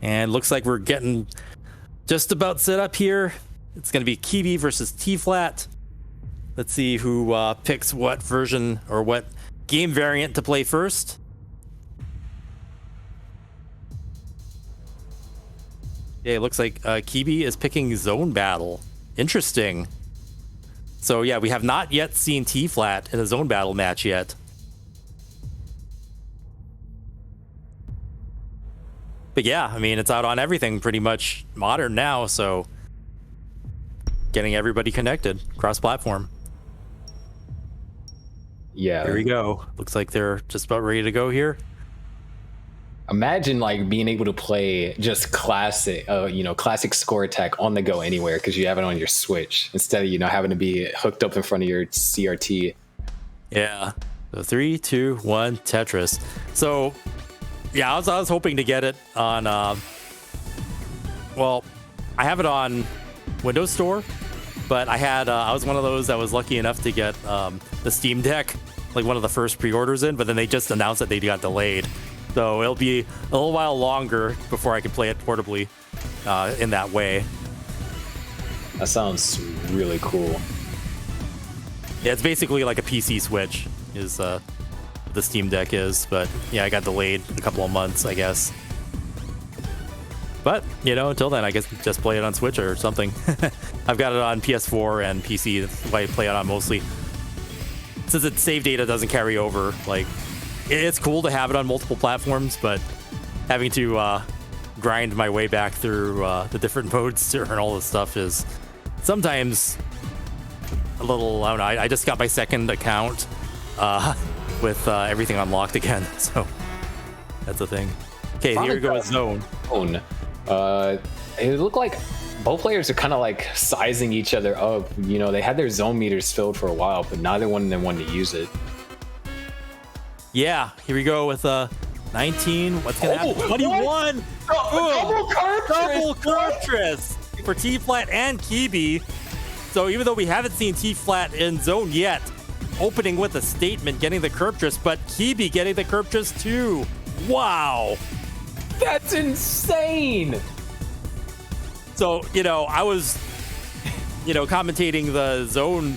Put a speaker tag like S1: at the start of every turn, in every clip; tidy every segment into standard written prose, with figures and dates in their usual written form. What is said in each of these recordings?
S1: And looks like we're getting just about set up here. It's going to be Kibi versus T-Flat. Let's see who picks what version or what game variant to play first. Yeah, it looks like Kibi is picking Zone Battle. Interesting. So yeah, we have not yet seen T-Flat in a Zone Battle match yet. But yeah, I mean, it's out on everything pretty much modern now, so getting everybody connected cross-platform.
S2: Yeah.
S1: Here we go. Looks like they're just about ready to go here.
S2: Imagine like being able to play just classic, classic score attack on the go anywhere because you have it on your Switch instead of having to be hooked up in front of your CRT.
S1: Yeah. So 3, 2, 1, Tetris. So yeah, I was hoping to get it on. Well, I have it on Windows Store, but I was one of those that was lucky enough to get the Steam Deck, like one of the first pre-orders in, but then they just announced that they got delayed. So it'll be a little while longer before I can play it portably in that way.
S2: That sounds really cool.
S1: Yeah, it's basically like a PC Switch is the Steam Deck is, but yeah, I got delayed a couple of months, I guess. But until then, I guess just play it on Switch or something. I've got it on PS4 and PC. That's what I play it on mostly. Since its save data doesn't carry over, like it's cool to have it on multiple platforms, but having to grind my way back through the different modes to earn all this stuff is sometimes a little, I don't know. I just got my second account with everything unlocked again, so that's a thing. Okay, here we go with Zone.
S2: It looked like both players are kind of like sizing each other up. They had their zone meters filled for a while, but neither one of them wanted to use it.
S1: Yeah, here we go with 19. What's gonna happen? 21. Double Tetris for T-Flat and Kibi. So even though we haven't seen T-Flat in Zone yet, opening with a statement, getting the Tetris, but Kibi getting the Tetris too. Wow,
S2: that's insane.
S1: So I was commentating the Zone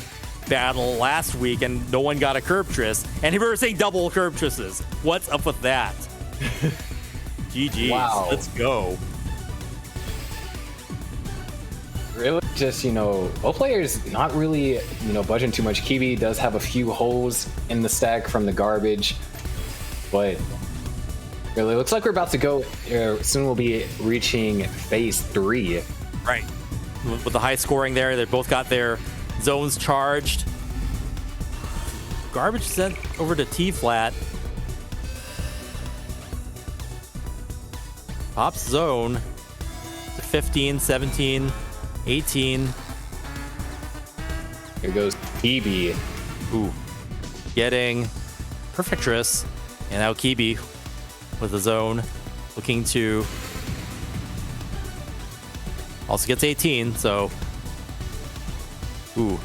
S1: battle last week, and no one got a Tetris, and we were saying double Tetrises. What's up with that? GG.
S2: Wow.
S1: Let's go.
S2: Really, just both players not really budging too much. Kibi does have a few holes in the stack from the garbage, but really looks like we're about to go soon. We'll be reaching phase 3.
S1: Right, with the high scoring there. They both got their zones charged. Garbage sent over to T-Flat. Pops zone to 15, 17, 18.
S2: Here goes Kibi.
S1: Ooh, getting Perfectress, and now Kibi with the zone, looking to also gets 18. So, ooh,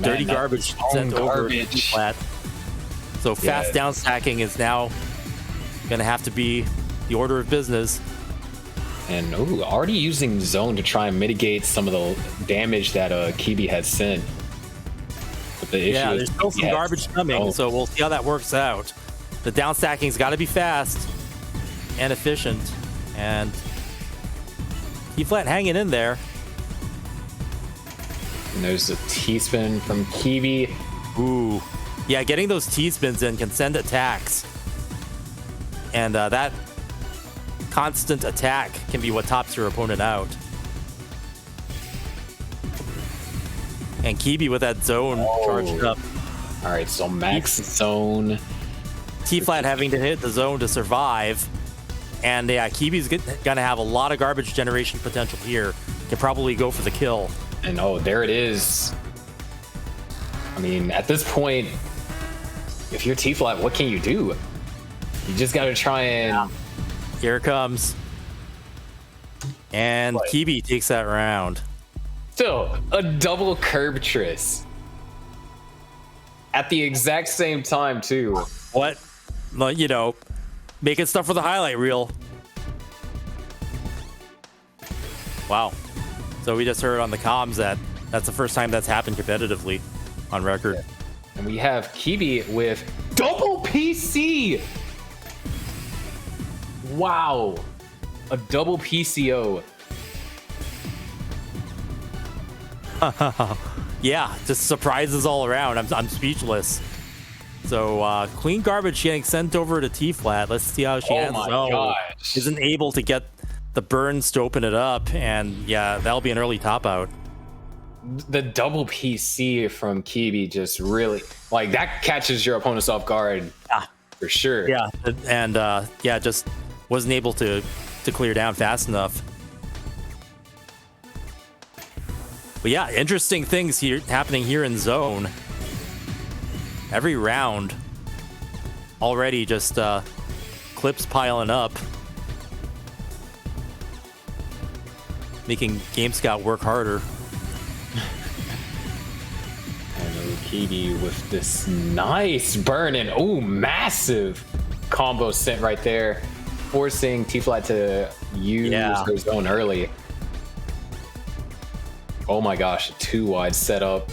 S1: dirty garbage sent over to T-Flat. So fast down stacking is now gonna have to be the order of business.
S2: And already using zone to try and mitigate some of the damage that Kibi has sent. But the issue
S1: there's still some garbage coming, so we'll see how that works out. The down stacking's got to be fast and efficient, and T-Flat hanging in there.
S2: And there's a T-spin from Kibi.
S1: Ooh, yeah, getting those T-spins in can send attacks, and that constant attack can be what tops your opponent out. And Kibi with that zone charged up.
S2: All right, so max zone.
S1: T-Flat having to hit the zone to survive. And yeah, Kibi's gonna have a lot of garbage generation potential here. Can probably go for the kill.
S2: And there it is. I mean, at this point, if you're T-Flat, what can you do? You just gotta try and...
S1: Yeah. Here it comes. And Kibi takes that round.
S2: Still, a double Tetris. At the exact same time, too.
S1: What? Well, making stuff for the highlight reel. Wow. So we just heard on the comms that that's the first time that's happened competitively on record.
S2: Yeah. And we have Kibi with double PC. Wow. A double PCO.
S1: Yeah, just surprises all around. I'm speechless. So clean garbage getting sent over to T-flat. Let's see how she handles it.
S2: Oh my gosh.
S1: Isn't able to get the burns to open it up, and yeah, that'll be an early top out.
S2: The double PC from Kibi just really, like, that catches your opponents off guard. For sure.
S1: Yeah, and yeah, just wasn't able to clear down fast enough. But yeah, interesting things here happening here in zone. Every round already just clips piling up, making GameScout work harder.
S2: And Kibi with this nice burn and massive combo sent right there, forcing T-flat to use their zone early. Oh my gosh, too wide setup.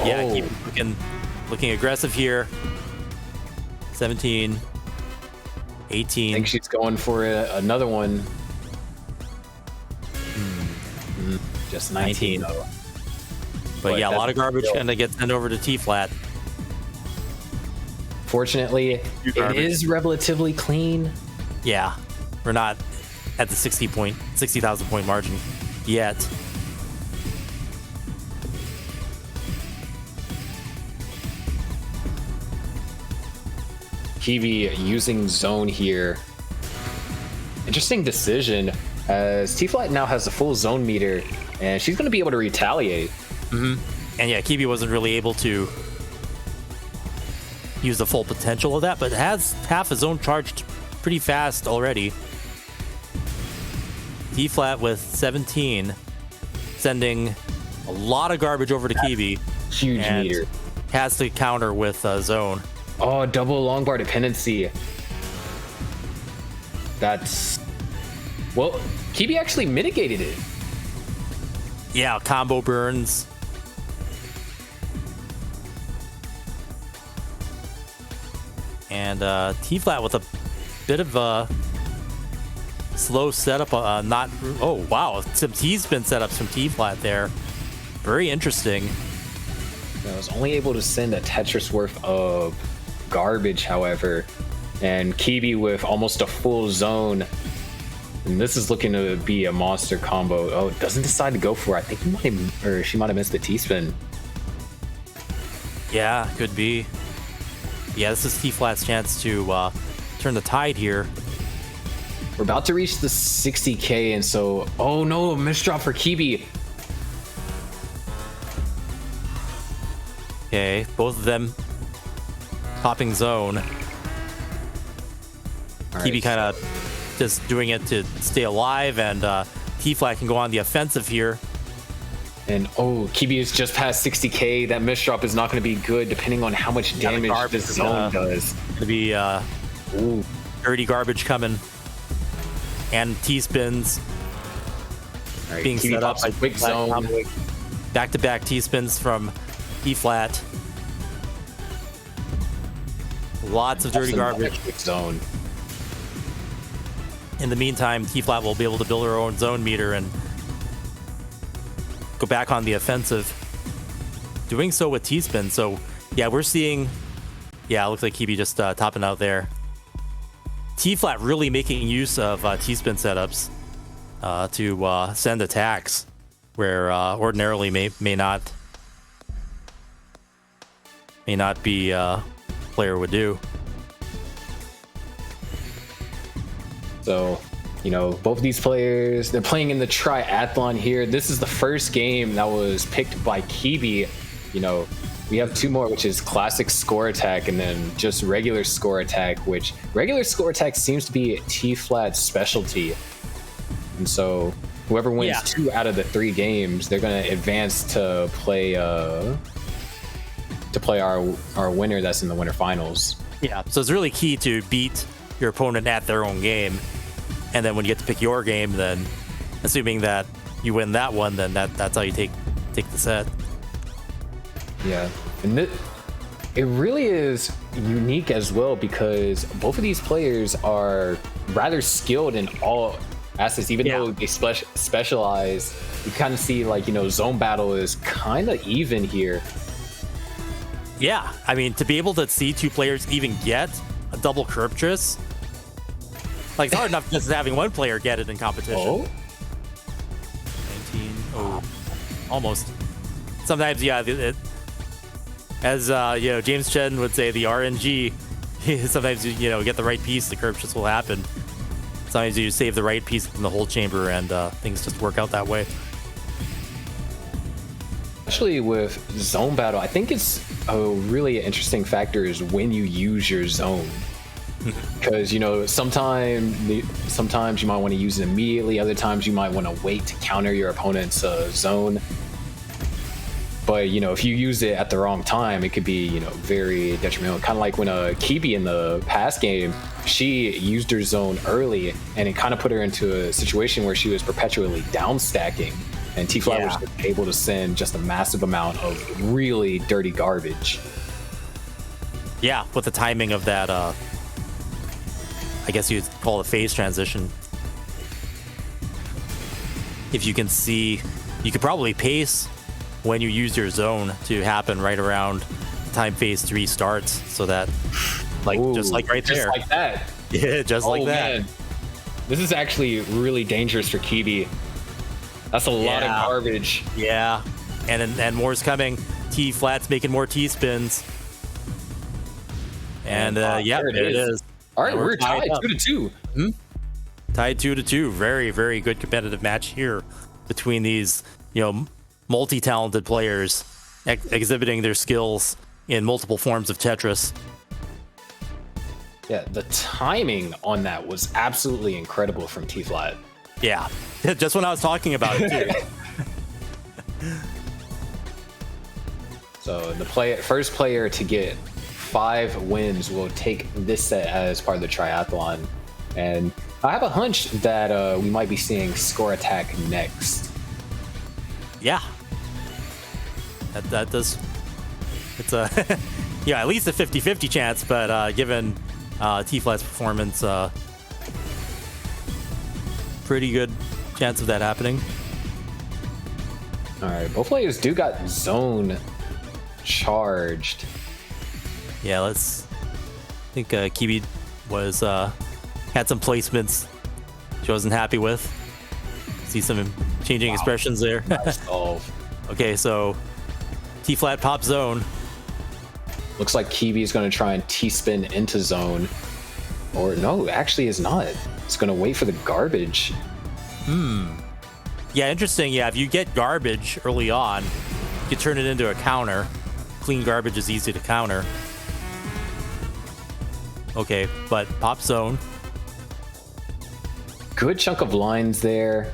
S1: Yeah, keep looking aggressive here. 17, 18.
S2: I think she's going for another one. Just 19 though.
S1: But yeah, a lot of garbage gonna get sent over to T-flat.
S2: Fortunately, it is relatively clean.
S1: Yeah, we're not at the 60,000 point margin yet.
S2: Kibi using zone here. Interesting decision, as T-flat now has a full zone meter, and she's going to be able to retaliate.
S1: And yeah, Kibi wasn't really able to use the full potential of that, but has half a zone charged pretty fast already. T-flat with 17, sending a lot of garbage over to Kibi.
S2: Huge meter.
S1: Has to counter with zone.
S2: Oh, double long bar dependency. That's... Well, Kibi actually mitigated it.
S1: Yeah, combo burns. And T-flat with a bit of a slow setup. Oh, wow. Some T-spin setups from T-flat there. Very interesting.
S2: I was only able to send a Tetris worth of garbage, however, and Kibi with almost a full zone, and this is looking to be a monster combo. Oh, doesn't decide to go for it. I think she might have missed the T-spin.
S1: Yeah, could be. Yeah, this is T-flat's chance to turn the tide here.
S2: We're about to reach the 60k, and so, oh no, a misdrop for Kibi.
S1: Okay, both of them popping zone. Kibi kind of just doing it to stay alive, and T-flat can go on the offensive here.
S2: And Kibi is just past 60k. That misdrop is not going to be good, depending on how much damage this zone does.
S1: Gonna be dirty garbage coming, and T-spins being
S2: Kibi
S1: set up by
S2: quick zone.
S1: Back-to-back T-spins from T-flat. Lots of dirty garbage.
S2: Zone.
S1: In the meantime, T-flat will be able to build her own zone meter and go back on the offensive. Doing so with T-spin. So yeah, we're seeing. Yeah, it looks like Kibi just topping out there. T-flat really making use of T-spin setups to send attacks where ordinarily may not be player would do.
S2: So, both of these players, they're playing in the Triathlon here. This is the first game that was picked by Kibi. We have two more, which is Classic Score Attack and then just regular Score Attack, which regular Score Attack seems to be T-flat's specialty. And so whoever wins 2 out of the 3 games, they're going to advance to play our winner that's in the winter finals.
S1: Yeah, so it's really key to beat your opponent at their own game. And then when you get to pick your game, then assuming that you win that one, then that's how you take the set.
S2: Yeah, and it really is unique as well because both of these players are rather skilled in all assets, even though they specialize. You kind of see like, zone battle is kind of even here.
S1: Yeah, I mean, to be able to see two players even get a double Kirptris, like it's hard enough just having one player get it in competition.
S2: Oh,
S1: 19. Oh, almost. Sometimes, yeah. As James Chen would say, the RNG. Sometimes you get the right piece, the Kirptris will happen. Sometimes you save the right piece in the whole chamber, and things just work out that way.
S2: especially with zone battle, I think it's a really interesting factor is when you use your zone. Because sometimes you might want to use it immediately, other times you might want to wait to counter your opponent's zone. But if you use it at the wrong time, it could be very detrimental. Kind of like when Kibi in the past game, she used her zone early, and it kind of put her into a situation where she was perpetually down stacking, and T-Flat was just able to send just a massive amount of really dirty garbage.
S1: Yeah, with the timing of that, I guess you'd call it a phase transition. If you can see, you could probably pace when you use your zone to happen right around the time phase 3 starts, so that just like right there.
S2: Just like that.
S1: Yeah, just like that.
S2: Man. This is actually really dangerous for Kibi. That's a lot of garbage.
S1: Yeah, and more's coming. T-Flat's making more T-spins. And there it is.
S2: All right, we're tied 2-2.
S1: Tied 2-2. Very, very good competitive match here between these, multi-talented players exhibiting their skills in multiple forms of Tetris.
S2: Yeah, the timing on that was absolutely incredible from T-Flat.
S1: Yeah, just when I was talking about it too.
S2: So the first player to get 5 wins will take this set as part of the triathlon. And I have a hunch that we might be seeing Score Attack next.
S1: Yeah. That does. It's a at least a 50-50 chance, but given T-Flat's performance, pretty good chance of that happening.
S2: All right, both players do got zone charged.
S1: Yeah, I think Kibi was had some placements she wasn't happy with. See some changing expressions there.
S2: Nice solve.
S1: Okay, so T-Flat pop zone.
S2: Looks like Kibi is going to try and T-spin into zone. Or no, actually is not. It's going to wait for the garbage.
S1: Yeah, interesting. Yeah, if you get garbage early on, you turn it into a counter. Clean garbage is easy to counter. Okay, but pop zone.
S2: Good chunk of lines there.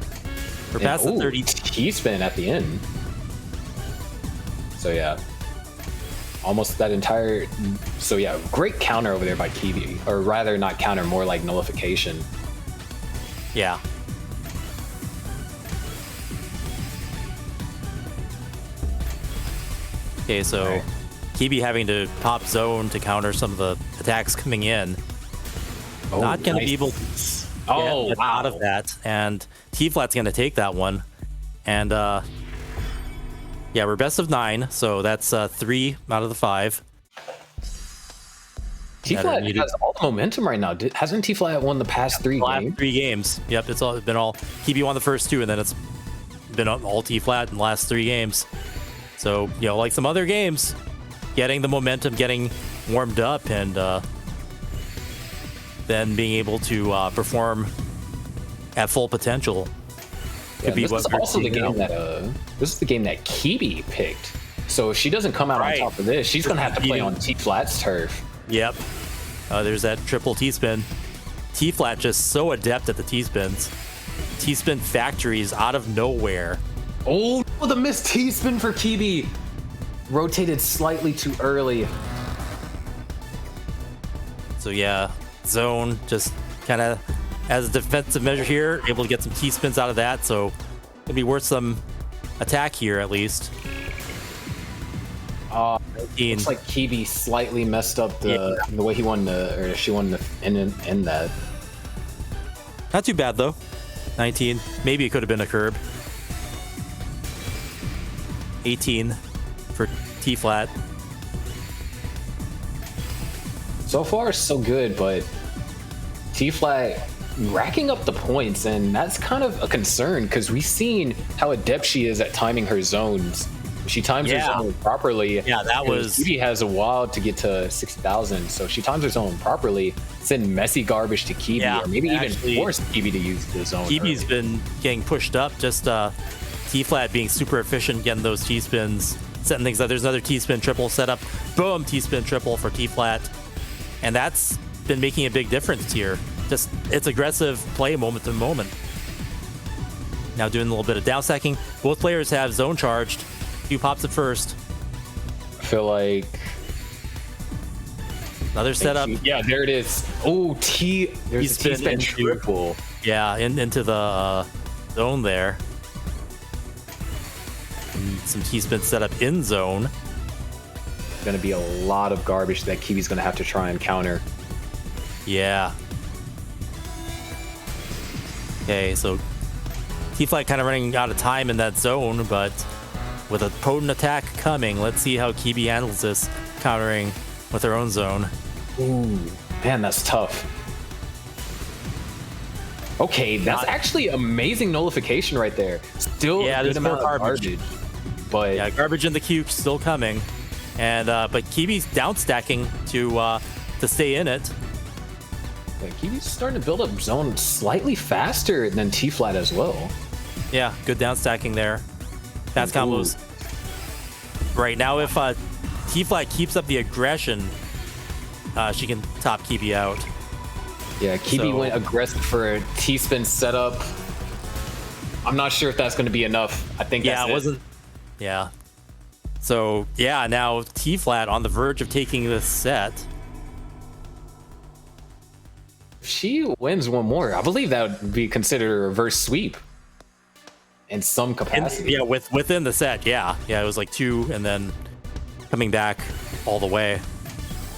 S1: We're past the 30.
S2: T-spin at the end. So yeah. Almost that entire... So yeah, great counter over there by Kibi. Or rather, not counter, more like nullification.
S1: Yeah. Okay, so right. Kibi having to pop zone to counter some of the attacks coming in. Not going to be able to get out of that. And T-Flat's going to take that one. And yeah, we're best of 9, so that's 3 out of the 5.
S2: T-Flat has all the momentum right now. Hasn't T-Flat won the past 3 games?
S1: 3 games. Yep, it's been all Kibi won the first 2, and then it's been all T-Flat in the last 3 games. So, like some other games, getting the momentum, getting warmed up, and then being able to perform at full potential.
S2: Could be what this is the game that Kibi picked. So if she doesn't come out on top of this, she's going to have to play on T-Flat's turf.
S1: Yep. There's that triple T-spin. T-Flat just so adept at the T-spins. T-spin factories out of nowhere.
S2: Oh, the missed T-spin for Kibi. Rotated slightly too early.
S1: So yeah, zone just kind of as a defensive measure here, able to get some T-spins out of that, so it'd be worth some attack here at least.
S2: Looks like Kibi slightly messed up the way he wanted to, or she wanted to end that.
S1: Not too bad though. 19. Maybe it could have been a curb. 18 for T flat.
S2: So far, so good, but T flat racking up the points, and that's kind of a concern because we've seen how adept she is at timing her zones. She times her zone properly.
S1: Yeah, that was.
S2: Kibi has a while to get to 60,000, so she times her zone properly. Send messy garbage to Kibi, or maybe even force Kibi to use the zone.
S1: Kibi's been getting pushed up. Just T flat being super efficient, getting those T spins, setting things up. There's another T spin triple set up. Boom, T spin triple for T flat, and that's been making a big difference here. Just it's aggressive play moment to moment. Now doing a little bit of down stacking. Both players have zone charged. Who pops it first?
S2: I feel like
S1: another setup.
S2: Yeah, there it is. Oh, there's a T-spin triple.
S1: Yeah, into the zone there. And some T-spin setup in zone.
S2: Going to be a lot of garbage that Kibi's going to have to try and counter.
S1: Yeah. Okay, so T-flat kind of running out of time in that zone, but with a potent attack coming, let's see how Kibi handles this, countering with her own zone.
S2: Ooh, man, that's tough. Okay, that's actually amazing nullification right there. Still a good amount of garbage. But
S1: yeah, garbage in the queue still coming. And but Kibi's down stacking to stay in it.
S2: Yeah, Kibi's starting to build up zone slightly faster than T-flat as well.
S1: Yeah, good down stacking there. Fast combos. Right now, if T-flat keeps up the aggression, she can top Kibi out.
S2: Yeah, Kibi went aggressive for a T-spin setup. I'm not sure if that's going to be enough. I think that's
S1: it wasn't. Yeah. So yeah, now T-flat on the verge of taking this set.
S2: If she wins one more, I believe that would be considered a reverse sweep. In some capacity.
S1: Yeah, within the set, yeah. Yeah, it was like 2 and then coming back all the way.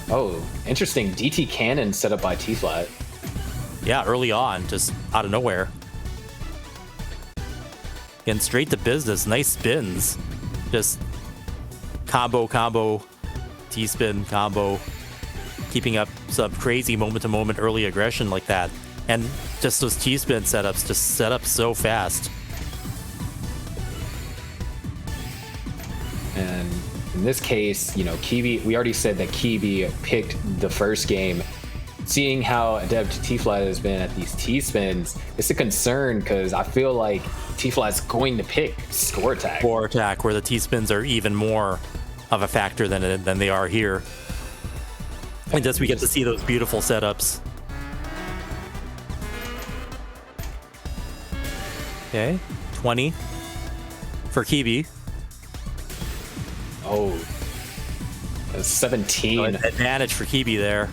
S2: Oh, interesting. DT cannon set up by T-flat.
S1: Yeah, early on, just out of nowhere. Getting straight to business. Nice spins. Just combo, T-spin, combo. Keeping up some crazy moment-to-moment early aggression like that. And just those T-spin setups just set up so fast.
S2: And in this case, you know, Kibi, we already said that Kibi picked the first game. Seeing how adept T-flat has been at these T-spins, it's a concern because I feel like T-flat's going to pick score attack.
S1: Score attack, where the T-spins are even more of a factor than they are here. And just we get to see those beautiful setups. Okay, 20 for Kibi.
S2: Oh, 17.
S1: So an advantage for Kibi there.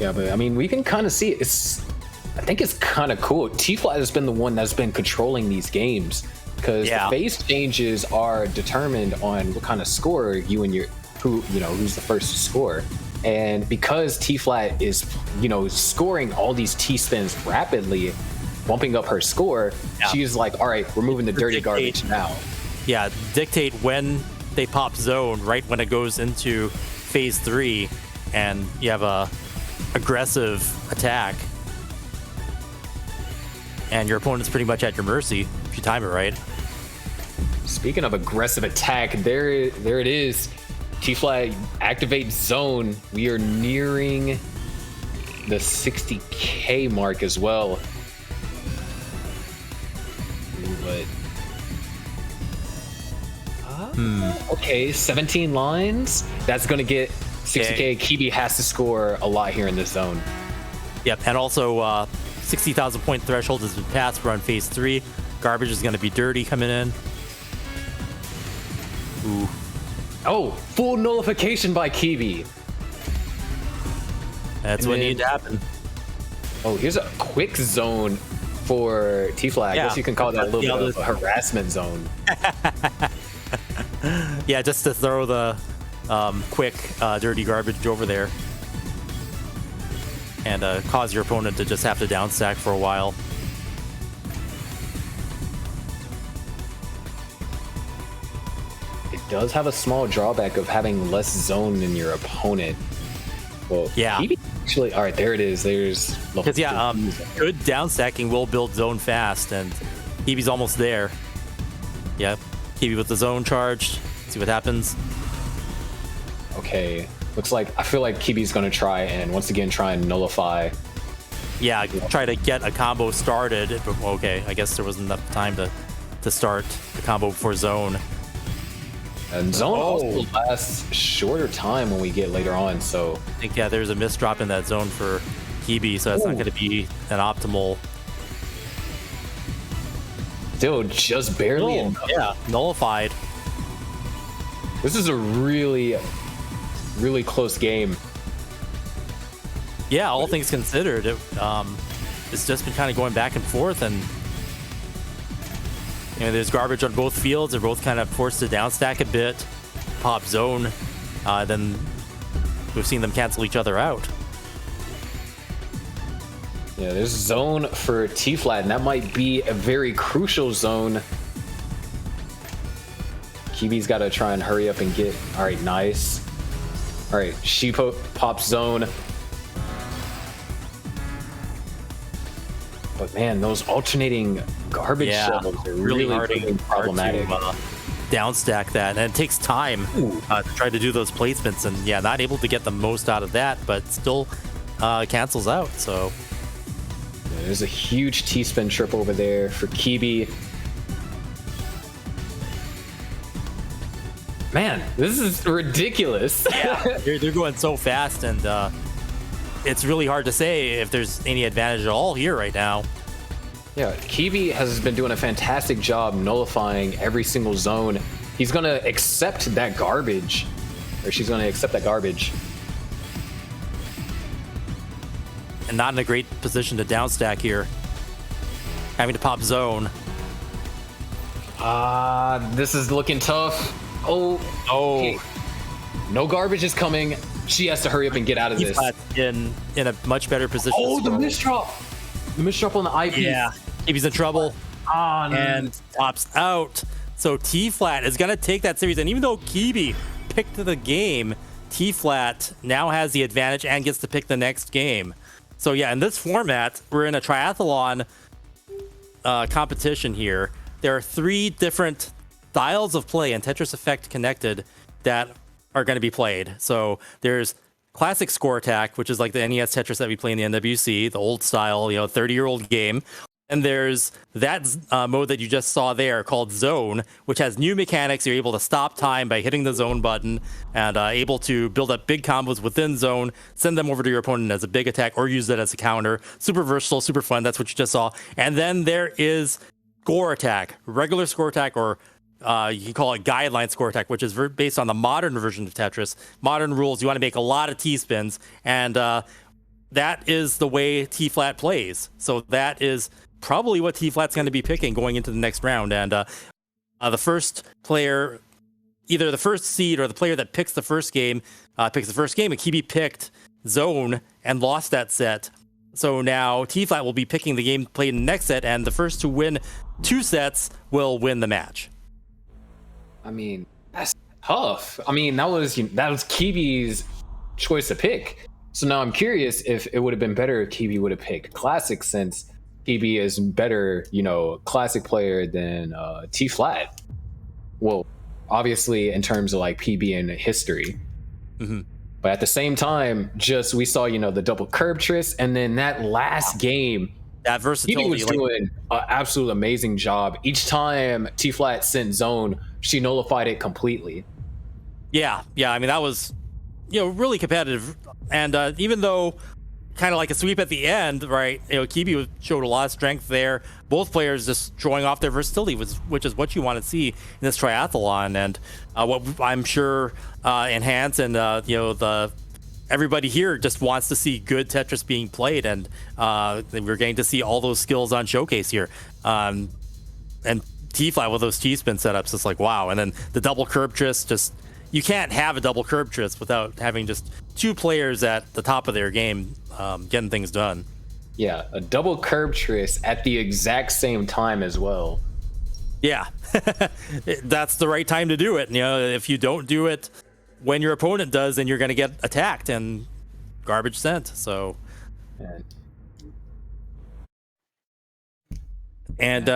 S2: Yeah, but I mean, we can kind of see it. I think it's kind of cool. T-flat has been the one that's been controlling these games because the phase changes are determined on what kind of score who's the first to score. And because T-flat is, scoring all these T-spins rapidly, bumping up her score, she's like, all right, we're moving the dirty garbage now.
S1: Yeah, dictate when they pop zone, right when it goes into phase 3, and you have a aggressive attack, and your opponent's pretty much at your mercy if you time it right.
S2: Speaking of aggressive attack, there it is. T-flat activate zone. We are nearing the 60K mark as well. But okay, 17 lines. That's going to get 60K. Kibi has to score a lot here in this zone.
S1: Yep, and also 60,000 point threshold has been passed. We're on phase 3. Garbage is going to be dirty coming in. Ooh.
S2: Oh, full nullification by Kibi.
S1: That's what needed to happen.
S2: Oh, here's a quick zone for T-Flat. I guess you can call that a little bit of a harassment zone.
S1: Yeah, just to throw the quick dirty garbage over there and cause your opponent to just have to down stack for a while.
S2: It does have a small drawback of having less zone than your opponent. Well,
S1: yeah.
S2: Actually, all right, there it is. There's
S1: because good down stacking will build zone fast, and Kibi's almost there. Yep, Kibi with the zone charged. See what happens.
S2: Okay, looks like I feel like Kibi's gonna try and once again try and nullify.
S1: Yeah, try to get a combo started. But okay, I guess there wasn't enough time to start the combo before zone.
S2: And zone also lasts shorter time when we get later on, so
S1: I think there's a misdrop in that zone for Kibi, so that's not going to be an optimal.
S2: Still, just barely.
S1: Nullified.
S2: This is a really, really close game.
S1: Yeah, all things considered, it's just been kind of going back and forth, and there's garbage on both fields. They're both kind of forced to downstack a bit, pop zone. Then we've seen them cancel each other out.
S2: Yeah, there's zone for T-Flat, and that might be a very crucial zone. Kibi's got to try and hurry up and get. All right, nice. All right, she pops zone. But man, those alternating garbage shovels are really problematic.
S1: Hard to downstack that, and it takes time to try to do those placements, and not able to get the most out of that, but still cancels out. So
S2: there's a huge T-spin trip over there for Kibi. Man, this is ridiculous.
S1: Yeah, they're going so fast, and it's really hard to say if there's any advantage at all here right now.
S2: Yeah, Kibi has been doing a fantastic job nullifying every single zone. He's going to accept that garbage, or she's going to accept that garbage.
S1: And not in a great position to downstack here. Having to pop zone.
S2: This is looking tough. Oh. Okay. No garbage is coming. She has to hurry up and get out of this.
S1: In a much better position.
S2: Oh, the misdrop. The misdrop on the eyepiece.
S1: Yeah, Kibi's in trouble. And tops out. So T-Flat is going to take that series. And even though Kibi picked the game, T-Flat now has the advantage and gets to pick the next game. So yeah, in this format, we're in a triathlon competition here. There are 3 different styles of play in Tetris Effect Connected that are going to be played. So there's Classic Score Attack, which is like the NES Tetris that we play in the NWC, the old style, 30-year-old game. And there's that mode that you just saw there called Zone, which has new mechanics. You're able to stop time by hitting the zone button and able to build up big combos within zone, send them over to your opponent as a big attack or use that as a counter. Super versatile, super fun. That's what you just saw. And then there is Score Attack, regular Score Attack, or you can call it guideline score attack, which is based on the modern version of Tetris. Modern rules, you want to make a lot of T-spins, and that is the way T-Flat plays. So that is probably what T-Flat's going to be picking going into the next round. And the first player, either the first seed or the player that picks the first game, picks the first game, and Kibi picked Zone and lost that set. So now T-Flat will be picking the game played in the next set, and the first to win 2 sets will win the match.
S2: I mean, that's tough. I mean, that was Kibi's choice to pick. So now I'm curious if it would have been better if Kibi would have picked Classic, since Kibi is better, Classic player than T-Flat. Well, obviously in terms of like PB and history. Mm-hmm. But at the same time, we saw, the double curb tris, and then that last game,
S1: that versatility.
S2: Kibi was doing an absolute amazing job. Each time T-Flat sent zone, she nullified it completely.
S1: Yeah. I mean, that was, really competitive. And even though kind of like a sweep at the end, right, Kibi showed a lot of strength there. Both players just showing off their versatility, which is what you want to see in this triathlon. And what I'm sure Enhance and, the everybody here just wants to see good Tetris being played, and we're getting to see all those skills on showcase here. And T-flat with those T-spin setups, it's like, wow. And then the double curb twist, just, you can't have a double curb twist without having just two players at the top of their game getting things done.
S2: Yeah, a double curb twist at the exact same time as well.
S1: Yeah, that's the right time to do it. You know, if you don't do it when your opponent does, then you're going to get attacked and garbage sent. So, and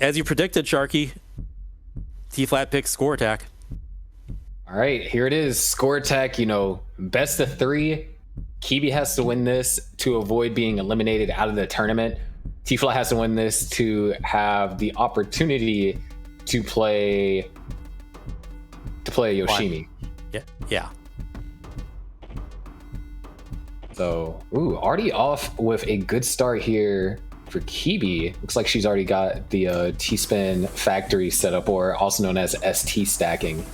S1: as you predicted, Sharky, T-flat picks score attack.
S2: All right, here it is. Score attack, you know, best of 3. Kibi has to win this to avoid being eliminated out of the tournament. T-flat has to win this to have the opportunity to play Yoshimi.
S1: Yeah.
S2: So, already off with a good start here for Kibi. Looks like she's already got the T-spin factory set up, or also known as ST stacking.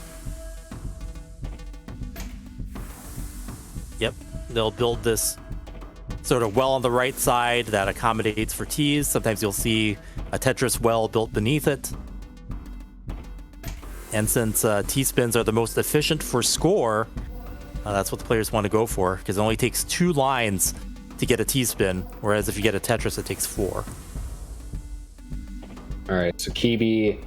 S1: Yep, they'll build this sort of well on the right side that accommodates for T's. Sometimes you'll see a Tetris well built beneath it. And since T-spins are the most efficient for score, that's what the players want to go for, because it only takes 2 lines to get a T-spin, whereas if you get a Tetris, it takes 4.
S2: All right, so Kibi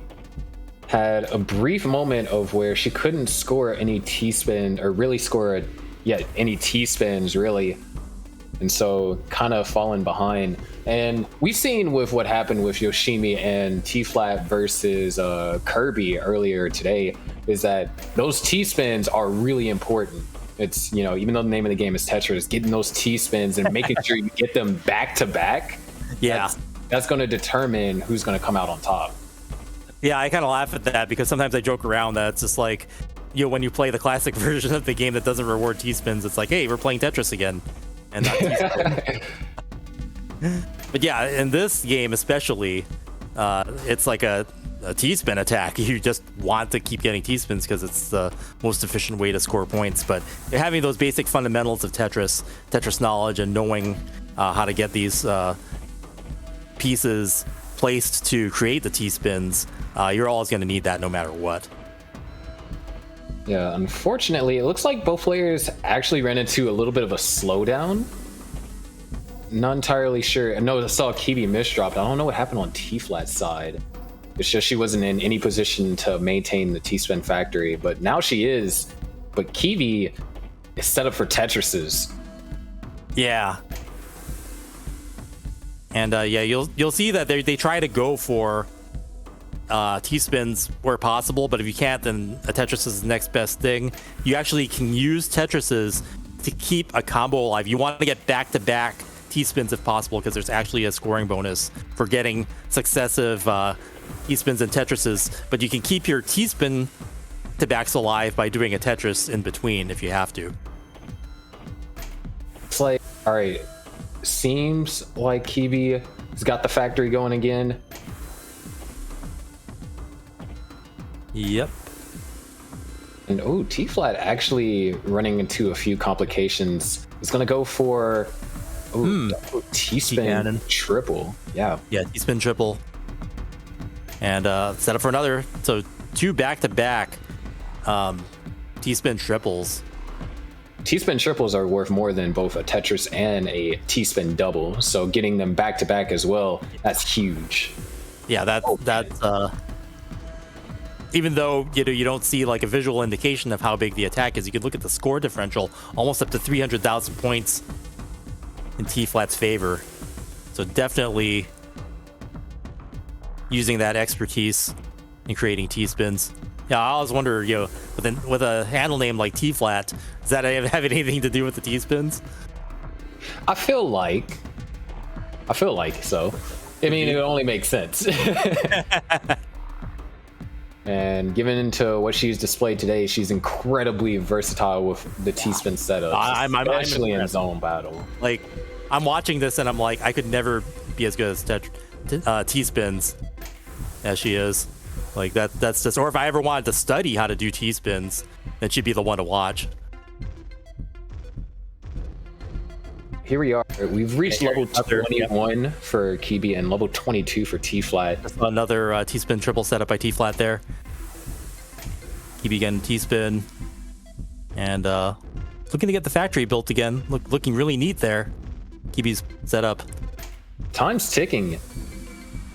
S2: had a brief moment of where she couldn't score any T-spin, or really score any T-spins, really. And so kind of fallen behind. And we've seen with what happened with Yoshimi and T-flat versus Kirby earlier today, is that those T-spins are really important. It's, you know, even though the name of the game is Tetris, getting those T-spins and making sure you get them back to back.
S1: Yeah.
S2: That's going to determine who's going to come out on top.
S1: Yeah, I kind of laugh at that because sometimes I joke around that it's just like, you know, when you play the classic version of the game that doesn't reward T-spins, it's like, hey, we're playing Tetris again. And not T-spin. But yeah, in this game especially, it's like a T-spin attack. You just want to keep getting T-spins because it's the most efficient way to score points. But having those basic fundamentals of Tetris knowledge, and knowing how to get these pieces placed to create the T-spins, you're always going to need that no matter what.
S2: Yeah, unfortunately, it looks like both players actually ran into a little bit of a slowdown. Not entirely sure. I know I saw Kibi misdropped. I don't know what happened on T-flat's side. It's just she wasn't in any position to maintain the T-spin factory, but now she is. But Kibi is set up for Tetrises.
S1: Yeah. And yeah, you'll see that they try to go for T-spins where possible, but if you can't, then a Tetris is the next best thing. You actually can use Tetrises to keep a combo alive. You want to get back-to-back T-spins if possible, because there's actually a scoring bonus for getting successive T-spins and Tetrises, but you can keep your T-spin to backs alive by doing a Tetris in between if you have to.
S2: It's like, all right, seems like Kibi has got the factory going again.
S1: Yep.
S2: And T-flat actually running into a few complications. He's gonna go for T-spin triple. Yeah,
S1: T-spin triple. And set up for another. So 2 back-to-back T-spin triples.
S2: T-spin triples are worth more than both a Tetris and a T-spin double. So getting them back-to-back as well, that's huge.
S1: Yeah, that's even though you don't see like a visual indication of how big the attack is, you could look at the score differential, almost up to 300,000 points in T-flat's favor. So definitely using that expertise in creating T-spins. Yeah, I always wonder, with a handle name like T-flat, does that have anything to do with the T-spins?
S2: I feel like so. I mean, it only makes sense. And given into what she's displayed today, she's incredibly versatile with the T-spin setup, especially in zone battle.
S1: Like, I'm watching this and I'm like, I could never be as good as T-spins as she is. Like that's just, or if I ever wanted to study how to do T-spins, then she'd be the one to watch.
S2: here we are. We've reached level
S1: Another-
S2: 21 for Kibi and level 22 for T-flat.
S1: Another T-spin triple setup by T-flat there. Kibi again, T-spin. And looking to get the factory built again. Looking really neat there. Kibi's setup.
S2: Time's ticking.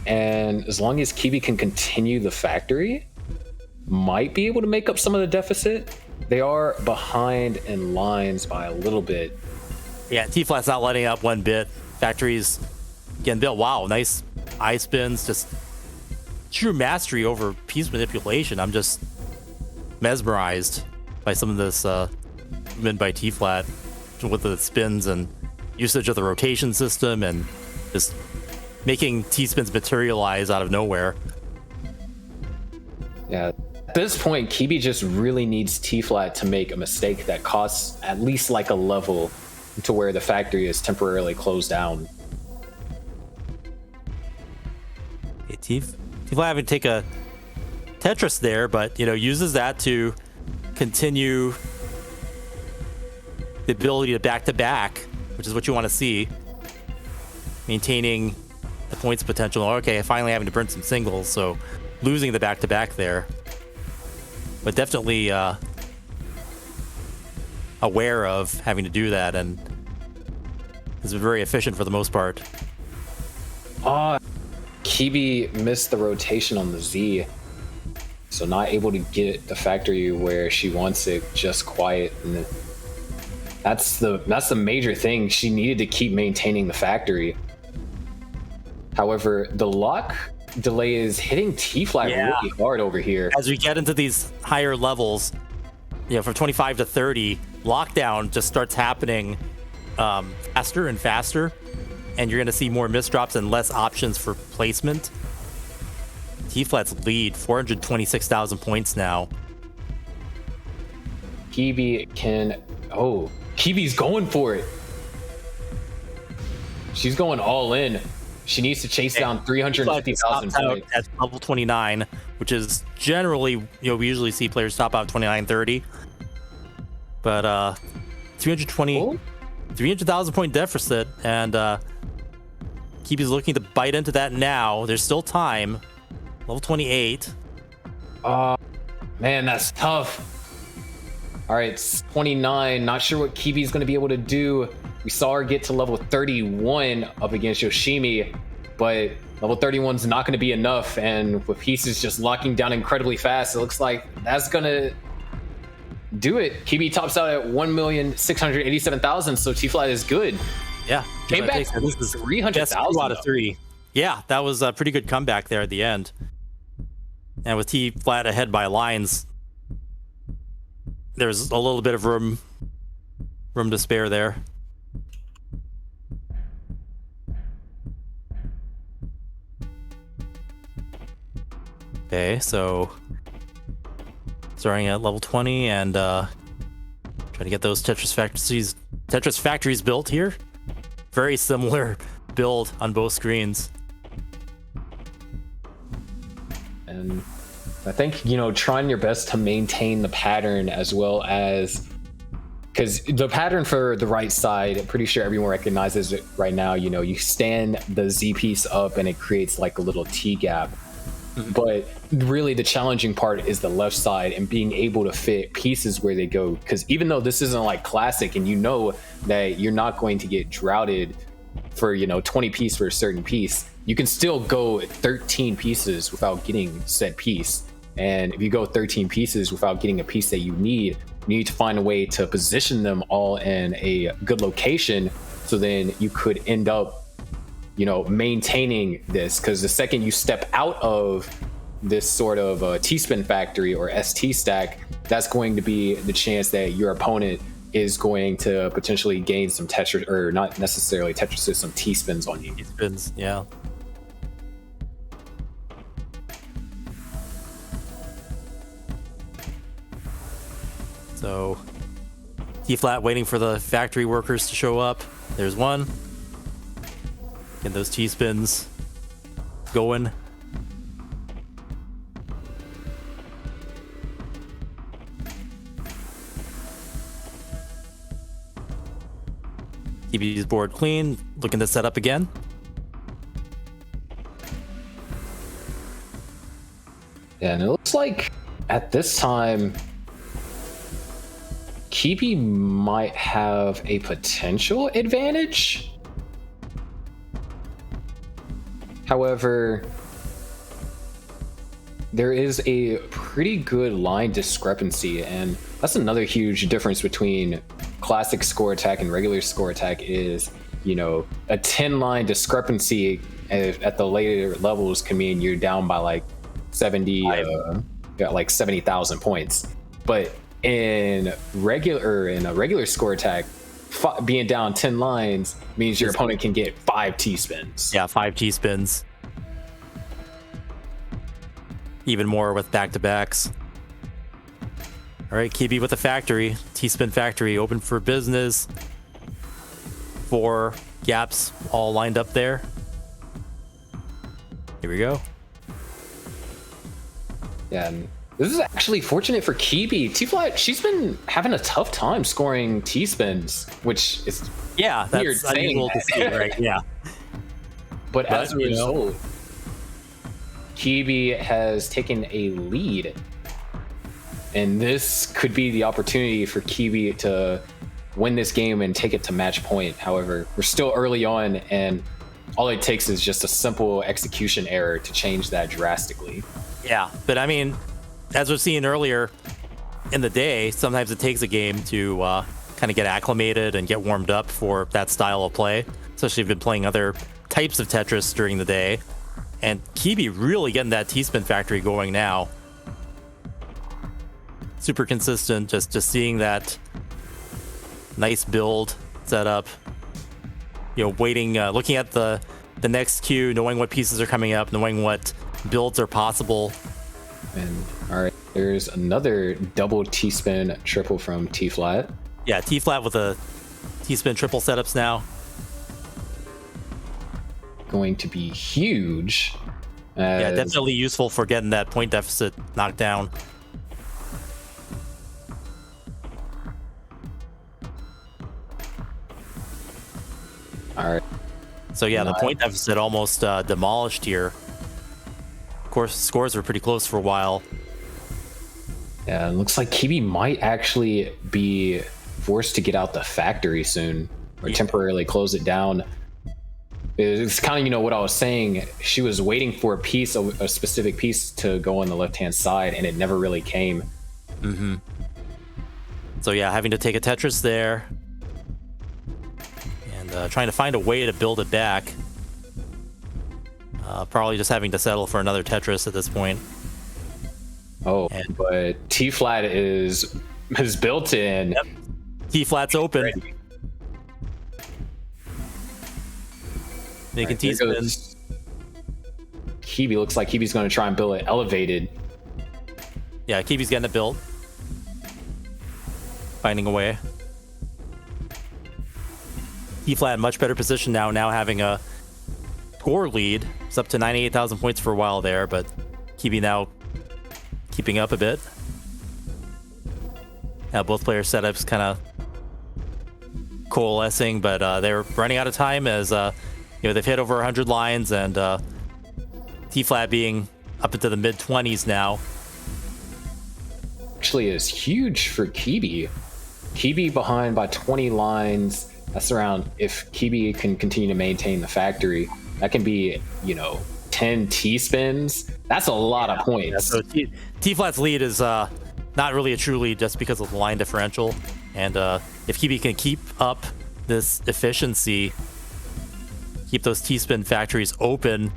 S2: And as long as Kibi can continue the factory, might be able to make up some of the deficit. They are behind in lines by a little bit.
S1: Yeah, T-flat's not letting up one bit. Factory's getting built. Wow, nice eye spins. Just true mastery over piece manipulation. I'm just mesmerized by some of this movement by T-flat with the spins and usage of the rotation system and just making T-spins materialize out of nowhere.
S2: Yeah. At this point, Kibi just really needs T-flat to make a mistake that costs at least like a level to where the factory is temporarily closed down.
S1: Yeah, T-flat having to take a Tetris there, but uses that to continue the ability to back, which is what you want to see. Maintaining the points potential. Okay, finally having to burn some singles, so losing the back there. But definitely aware of having to do that, and is very efficient for the most part.
S2: Kibi missed the rotation on the Z, so not able to get the factory where she wants it just quiet. And that's the major thing. She needed to keep maintaining the factory. However, the lock delay is hitting T-flat really hard over here.
S1: As we get into these higher levels, from 25 to 30, lockdown just starts happening faster and faster, and you're going to see more misdrops and less options for placement. T-flat's lead, 426,000 points now.
S2: Kibi's going for it. She's going all in. She needs to chase down 350,000 points.
S1: At level 29, which is generally, we usually see players top out 29-30. But 300,000 point deficit, and Kibi's looking to bite into that now. There's still time. Level 28.
S2: Man, that's tough. All right, it's 29. Not sure what Kibi's going to be able to do. We saw her get to level 31 up against Yoshimi, but level 31's not going to be enough. And with pieces just locking down incredibly fast, it looks like that's going to do it. Kibi tops out at 1,687,000, so T-flat is good.
S1: Yeah.
S2: Came back to 300,000
S1: out of 3. Yeah, that was a pretty good comeback there at the end. And with T-flat ahead by lines, there's a little bit of room to spare there. Okay, so starting at level 20 and trying to get those Tetris factories built here. Very similar build on both screens.
S2: And I think, trying your best to maintain the pattern as well as, because the pattern for the right side, I'm pretty sure everyone recognizes it right now. You stand the Z piece up and it creates like a little T gap. But really the challenging part is the left side and being able to fit pieces where they go. Because even though this isn't like classic and that you're not going to get droughted for, 20 piece for a certain piece, you can still go 13 pieces without getting said piece. And if you go 13 pieces without getting a piece that you need to find a way to position them all in a good location. So then you could end up maintaining this, because the second you step out of this sort of T-spin factory or ST stack, that's going to be the chance that your opponent is going to potentially gain some Tetris, or not necessarily Tetris, some T-spins on you.
S1: T-spins, yeah. So T-flat waiting for the factory workers to show up. There's one. Get those T-spins going. Kibi's board clean, looking to set up again.
S2: Yeah, and it looks like at this time, Kibi might have a potential advantage. However, there is a pretty good line discrepancy, and that's another huge difference between classic score attack and regular score attack is, a 10 line discrepancy at the later levels can mean you're down by like 70,000 points. But in a regular score attack, being down 10 lines means your opponent can get 5 T-spins.
S1: Yeah, 5 T-spins. Even more with back-to-backs. All right, Kibi with the factory. T-spin factory open for business. 4 gaps all lined up there. Here we go.
S2: Yeah, and this is actually fortunate for Kibi. T-Flat, she's been having a tough time scoring T-spins, which is
S1: that's unusual to see, right? Yeah.
S2: But as a result, Kibi has taken a lead, and this could be the opportunity for Kibi to win this game and take it to match point. However, we're still early on, and all it takes is just a simple execution error to change that drastically.
S1: Yeah, but I mean, as we've seen earlier in the day, sometimes it takes a game to kind of get acclimated and get warmed up for that style of play, especially if you've been playing other types of Tetris during the day. And Kibi really getting that T-spin factory going now. Super consistent, just seeing that nice build set up. Waiting, looking at the next queue, knowing what pieces are coming up, knowing what builds are possible.
S2: And all right, there's another double T-spin triple from T-Flat.
S1: Yeah, T-Flat with a T-spin triple setups now.
S2: Going to be huge.
S1: Yeah, definitely useful for getting that point deficit knocked down.
S2: All right.
S1: So yeah, the point deficit almost demolished here. Of course, scores were pretty close for a while.
S2: Yeah, it looks like Kibi might actually be forced to get out the factory soon, or temporarily close it down. It's kind of, what I was saying. She was waiting for a specific piece to go on the left-hand side, and it never really came.
S1: Mm-hmm. So yeah, having to take a Tetris there. And trying to find a way to build it back. Probably just having to settle for another Tetris at this point.
S2: But T-Flat is built in.
S1: Yep. T-Flat's open.
S2: Ready.
S1: Making T-spin.
S2: Kibi looks like Kibi's going to try and build it elevated.
S1: Yeah, Kibi's getting it built. Finding a way. T-Flat much better position now having a score lead. It's up to 98,000 points for a while there, but Kibi now keeping up a bit. Now both player setups kind of coalescing, but they're running out of time as they've hit over 100 lines, and T-Flat being up into the mid-20s now.
S2: Actually is huge for Kibi. Kibi behind by 20 lines. That's around, if Kibi can continue to maintain the factory, that can be, 10 T-spins. That's a lot of points.
S1: Yeah, so T-Flat's lead is not really a true lead just because of the line differential. And if Kibi can keep up this efficiency, keep those T-spin factories open,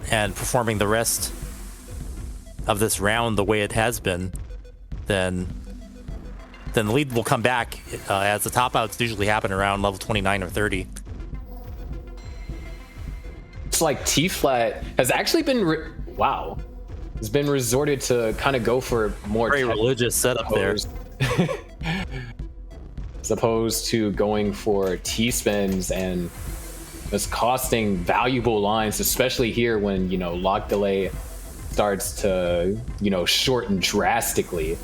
S1: and performing the rest of this round the way it has been, then the lead will come back as the top outs usually happen around level 29 or 30.
S2: It's like T-Flat has actually been has been resorted to kind of go for more
S1: very religious setup there,
S2: as opposed to going for T-spins, and it's costing valuable lines, especially here when lock delay starts to shorten drastically.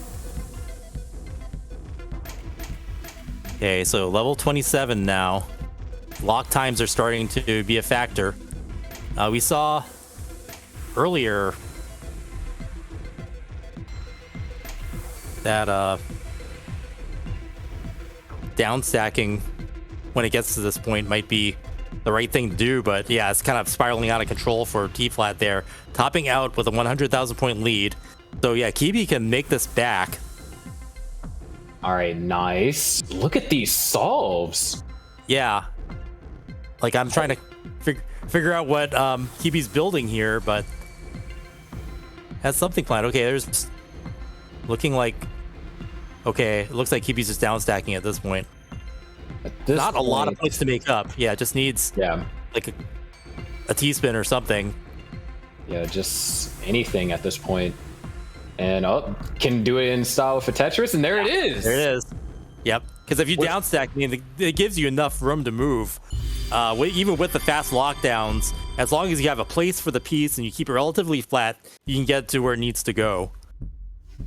S1: Okay, so level 27 now. Lock times are starting to be a factor. We saw earlier that down stacking when it gets to this point might be the right thing to do, but yeah, it's kind of spiraling out of control for T-Flat there, topping out with a 100,000 point lead. So yeah, Kibi can make this back.
S2: All right, nice. Look at these solves.
S1: Yeah, like I'm trying to figure out what Kibi's building here, but has something planned. Okay, there's looking like, okay, it looks like Kibi's just down stacking at this point. Not a lot of points to make up. Yeah, it just needs like a T-spin or something.
S2: Yeah, just anything at this point. And can do it in style for Tetris, and there it is.
S1: There it is. Yep. Because if you down stack, I mean, it gives you enough room to move. Even with the fast lockdowns, as long as you have a place for the piece and you keep it relatively flat, you can get to where it needs to go.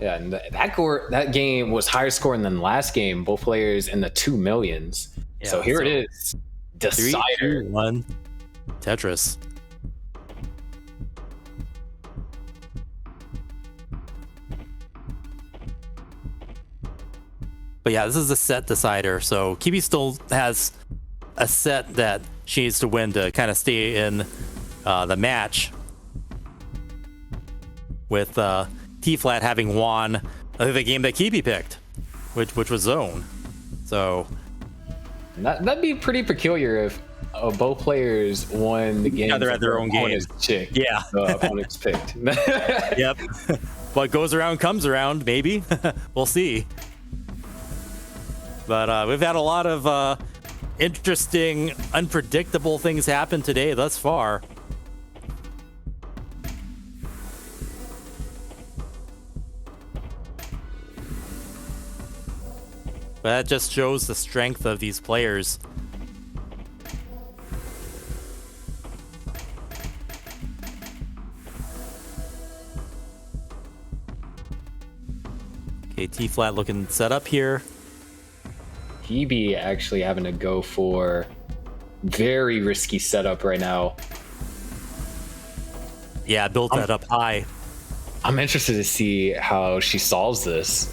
S2: Yeah, and that game was higher scoring than the last game. Both players in the 2 millions. Yeah, so here it is. Decider.
S1: 3, 2, 1. Tetris. But yeah, this is a set decider. So Kibi still has a set that she needs to win to kind of stay in the match. With T-Flat having won the game that Kibi picked, which was Zone. So
S2: that'd be pretty peculiar if both players won the game.
S1: Yeah, they're at their own game.
S2: Chick,
S1: yeah,
S2: opponents picked.
S1: Yep. What goes around comes around. Maybe we'll see. But we've had a lot of interesting, unpredictable things happen today thus far. But that just shows the strength of these players. Okay, T-Flat looking set up here.
S2: Kibi actually having to go for very risky setup right now.
S1: Yeah, built that up high.
S2: I'm interested to see how she solves this.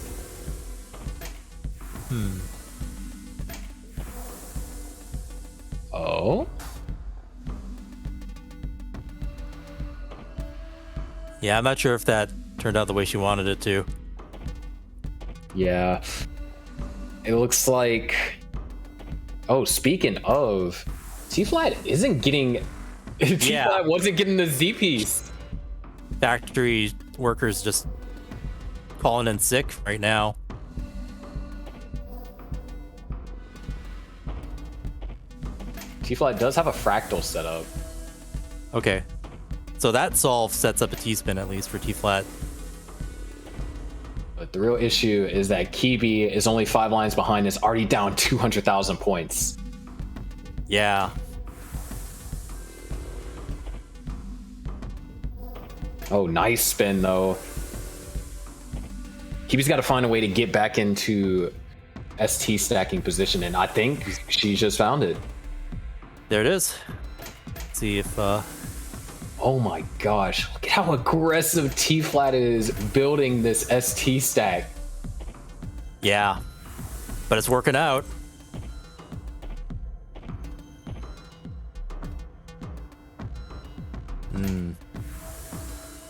S2: Oh?
S1: Yeah, I'm not sure if that turned out the way she wanted it to.
S2: Yeah. It looks like... Oh, speaking of... T-Flat isn't getting... T-Flat wasn't getting the Z-piece.
S1: Factory workers just calling in sick right now.
S2: T-Flat does have a fractal setup.
S1: Okay. So that solve sets up a T-spin at least for T-Flat.
S2: But the real issue is that Kibi is only 5 lines behind, is already down 200,000 points.
S1: Yeah.
S2: Oh, nice spin though. Kibi's got to find a way to get back into ST stacking position, and I think she just found it.
S1: There it is. Let's see if
S2: oh my gosh, look at how aggressive T-Flat is building this ST stack.
S1: Yeah, but it's working out.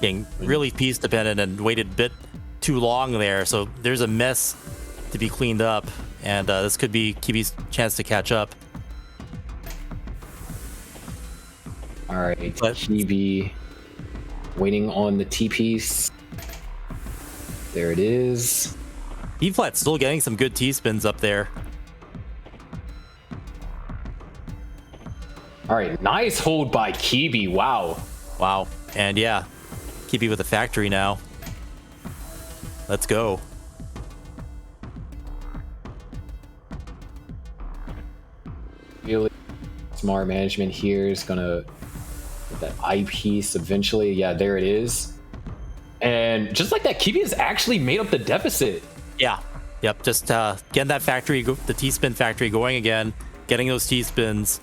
S1: Getting really piece dependent and waited a bit too long there, so there's a mess to be cleaned up, and this could be Kibi's chance to catch up.
S2: All right, Kibi waiting on the T-piece. There it is.
S1: T-Flat's still getting some good T-spins up there.
S2: All right, nice hold by Kibi. Wow.
S1: Wow. And yeah, Kibi with the factory now. Let's go.
S2: Really smart management here is gonna get that eyepiece eventually. Yeah, there it is. And just like that, Kibi has actually made up the deficit.
S1: Yeah. Yep, just getting that factory, the T-spin factory going again, getting those T-spins.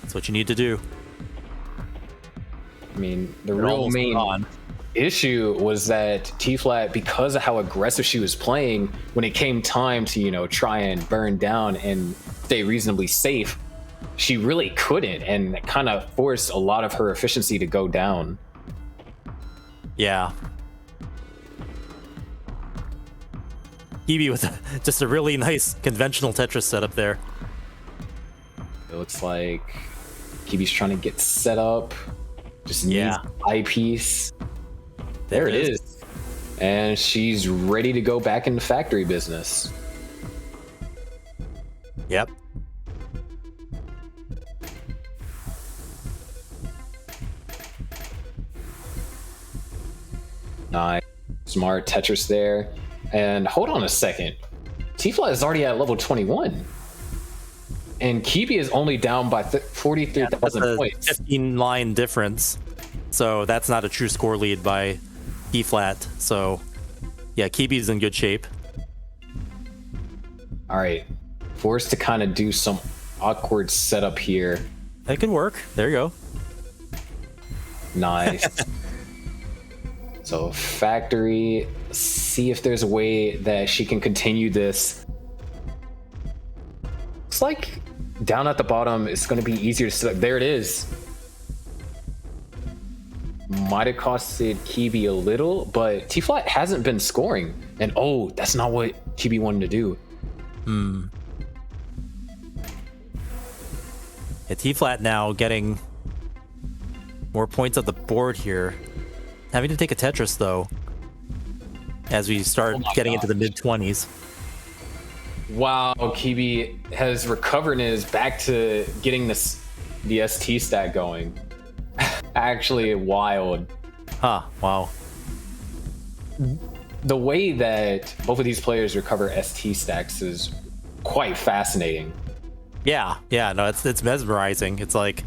S1: That's what you need to do.
S2: I mean, the real main issue was that T-Flat, because of how aggressive she was playing, when it came time to, you know, try and burn down and stay reasonably safe, she really couldn't, and it kind of forced a lot of her efficiency to go down.
S1: Yeah. Kibi with just a really nice conventional Tetris setup there.
S2: It looks like Kibi's trying to get set up. Just needs eyepiece. There it is. And she's ready to go back into factory business.
S1: Yep.
S2: Nice. Smart Tetris there. And hold on a second. T-Flat is already at level 21. And Kibi is only down by 43,000 points.
S1: 15-line difference. So that's not a true score lead by T-Flat. So, yeah, Kibi's in good shape.
S2: All right. Forced to kind of do some awkward setup here.
S1: That could work. There you go.
S2: Nice. So factory, see if there's a way that she can continue this. Looks like down at the bottom it's going to be easier to select. There it is. Might have costed Kibi a little, but T-Flat hasn't been scoring. And oh, that's not what Kibi wanted to do.
S1: Yeah, T-Flat now getting more points at the board here. Having to take a Tetris, though, as we start getting into the mid-20s.
S2: Wow, Kibi has recovered and is back to getting the ST stack going. Actually wild.
S1: Huh, wow.
S2: The way that both of these players recover ST stacks is quite fascinating.
S1: Yeah, no, it's mesmerizing. It's like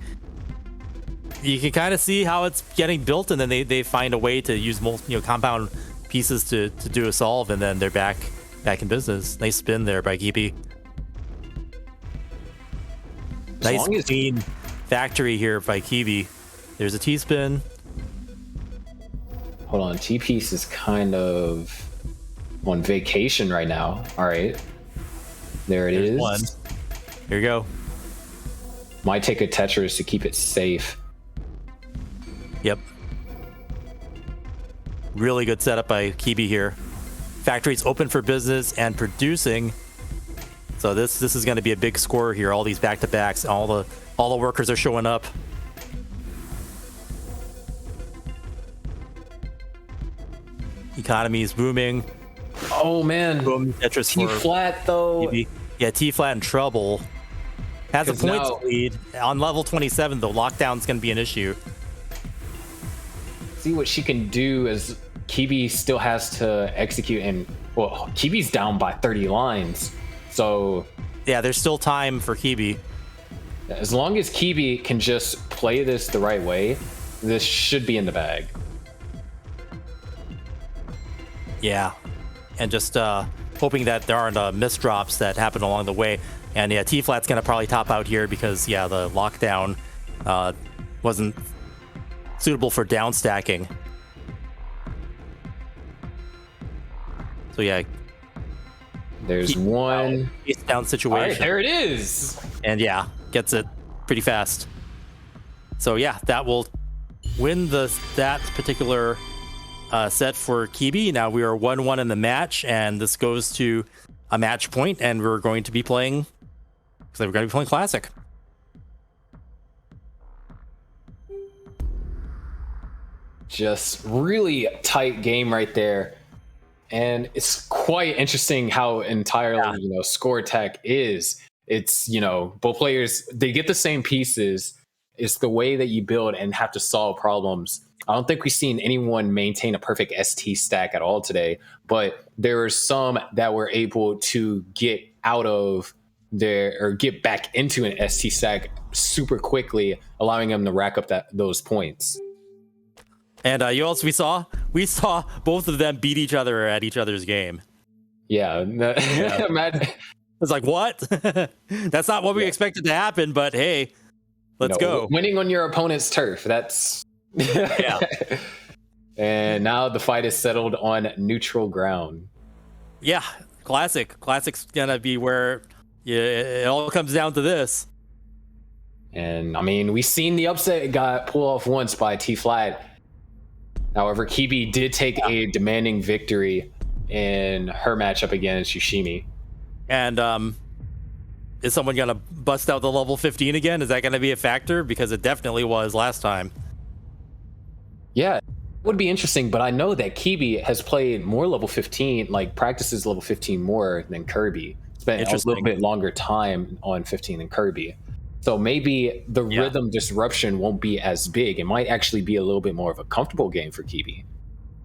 S1: you can kind of see how it's getting built, and then they find a way to use compound pieces to do a solve, and then they're back in business. Nice spin there by Kibi. Nice clean factory here by Kibi. There's a T-spin.
S2: Hold on, T-piece is kind of on vacation right now. All right, there's is.
S1: One. Here you go.
S2: Might take a Tetris to keep it safe.
S1: Yep. Really good setup by Kibi here. Factory's open for business and producing. So this is going to be a big score here. All these back-to-backs, all the workers are showing up. Economy is booming.
S2: Oh man,
S1: Boom. Tetris
S2: T-Flat though.
S1: Kibi. Yeah, T-Flat in trouble. Has a points lead on level 27 though. Lockdown's going to be an issue.
S2: See what she can do as Kibi still has to execute, and well, Kibi's down by 30 lines. So
S1: yeah, there's still time for Kibi.
S2: As long as Kibi can just play this the right way, this should be in the bag.
S1: Yeah, and just hoping that there aren't misdrops that happen along the way. And yeah, T-Flat's going to probably top out here because, yeah, the lockdown wasn't suitable for down stacking. So yeah.
S2: There's one.
S1: Down situation.
S2: All right, there it is.
S1: And yeah, gets it pretty fast. So yeah, that will win that particular set for Kibi. Now we are 1-1 in the match, and this goes to a match point, and we're going to be playing Classic.
S2: Just really tight game right there. And it's quite interesting how entirely, score tech is. It's, both players, they get the same pieces. It's the way that you build and have to solve problems. I don't think we've seen anyone maintain a perfect ST stack at all today, but there are some that were able to get out of or get back into an ST stack super quickly, allowing them to rack up those points.
S1: And we saw both of them beat each other at each other's game.
S2: Yeah.
S1: It's like, what? That's not what we expected to happen, but hey, let's go.
S2: Winning on your opponent's turf. That's
S1: Yeah.
S2: And now the fight is settled on neutral ground.
S1: Yeah, Classic's gonna be where it all comes down to this.
S2: And I mean, we've seen the upset got pulled off once by T-Flat. However, Kibi did take a demanding victory in her matchup against Yoshimi.
S1: And is someone gonna bust out the level 15 again? Is that gonna be a factor? Because it definitely was last time.
S2: Yeah, it would be interesting, but I know that Kibi has played more level 15, like practices level 15 more than Kirby. Spent a little bit longer time on 15 than Kirby. So maybe the rhythm disruption won't be as big. It might actually be a little bit more of a comfortable game for Kibi.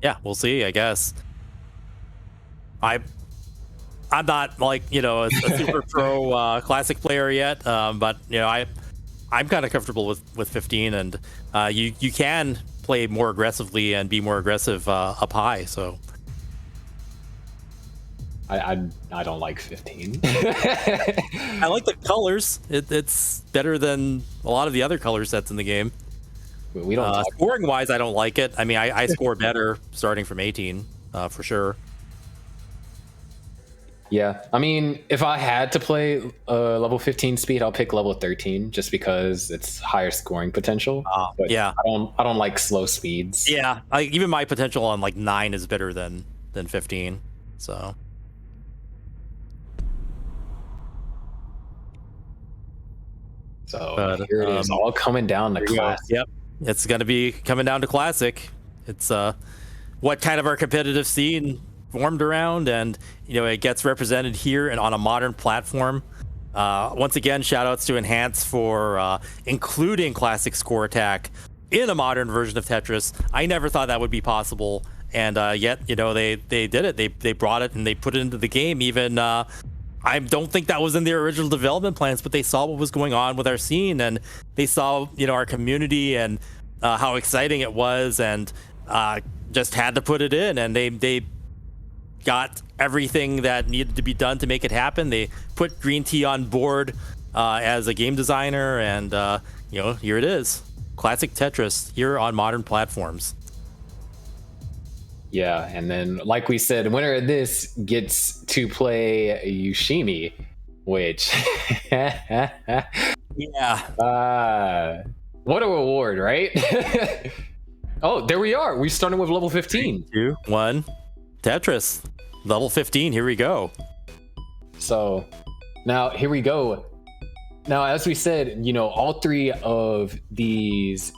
S1: Yeah, we'll see, I guess. I'm not like, a super pro Classic player yet, but I'm kind of comfortable with 15, and you can play more aggressively and be more aggressive up high. So
S2: I don't like 15.
S1: I like the colors. It's better than a lot of the other color sets in the game.
S2: We don't
S1: scoring wise, I don't like it. I mean, I score better starting from 18 for sure.
S2: Yeah, I mean, if I had to play level 15 speed, I'll pick level 13 just because it's higher scoring potential. But
S1: yeah,
S2: I don't like slow speeds.
S1: Yeah, even my potential on like 9 is better than 15. So
S2: here it is, all coming down to Classic.
S1: Yep, it's gonna be coming down to Classic. It's what kind of our competitive scene formed around, and it gets represented here and on a modern platform. Once again, shout outs to Enhance for including Classic Score Attack in a modern version of Tetris. I never thought that would be possible, and yet they did it. They brought it and they put it into the game. Even I don't think that was in their original development plans, but they saw what was going on with our scene, and they saw our community and how exciting it was, and just had to put it in, and they got everything that needed to be done to make it happen. They put Green Tea on board as a game designer, and here it is, Classic Tetris here on modern platforms.
S2: Yeah, and then like we said, the winner of this gets to play Yoshimi, which what a reward, right? Oh, there we are. We started with level 15.
S1: 3, 2, 1, Tetris. Level 15, here we go.
S2: So now here we go. Now, as we said, all three of these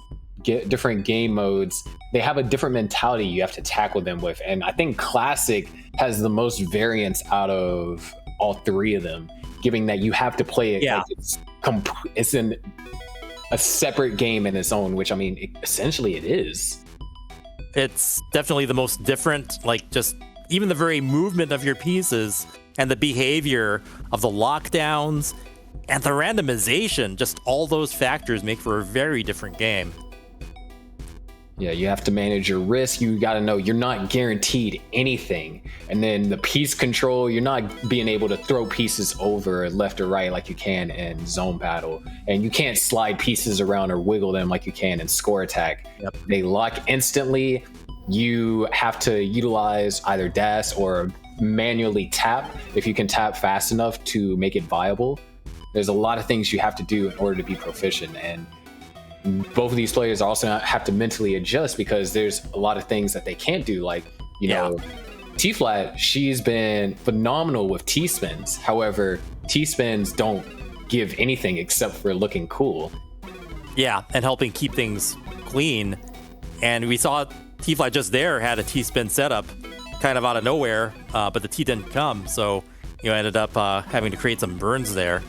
S2: different game modes, they have a different mentality you have to tackle them with. And I think Classic has the most variance out of all three of them, given that you have to play it like it's in a separate game in its own, which I mean, essentially it is.
S1: It's definitely the most different, like just even the very movement of your pieces and the behavior of the lockdowns and the randomization, just all those factors make for a very different game.
S2: Yeah, you have to manage your risk. You got to know you're not guaranteed anything. And then the piece control, you're not being able to throw pieces over left or right like you can in zone battle. And you can't slide pieces around or wiggle them like you can in score attack.
S1: Yep.
S2: They lock instantly. You have to utilize either dash or manually tap if you can tap fast enough to make it viable. There's a lot of things you have to do in order to be proficient, and both of these players also have to mentally adjust because there's a lot of things that they can't do. Like, T-Flat, she's been phenomenal with T-spins. However, T-spins don't give anything except for looking cool.
S1: Yeah, and helping keep things clean. And we saw T-Flat just there had a T-spin setup kind of out of nowhere, but the T didn't come. So, ended up having to create some burns there,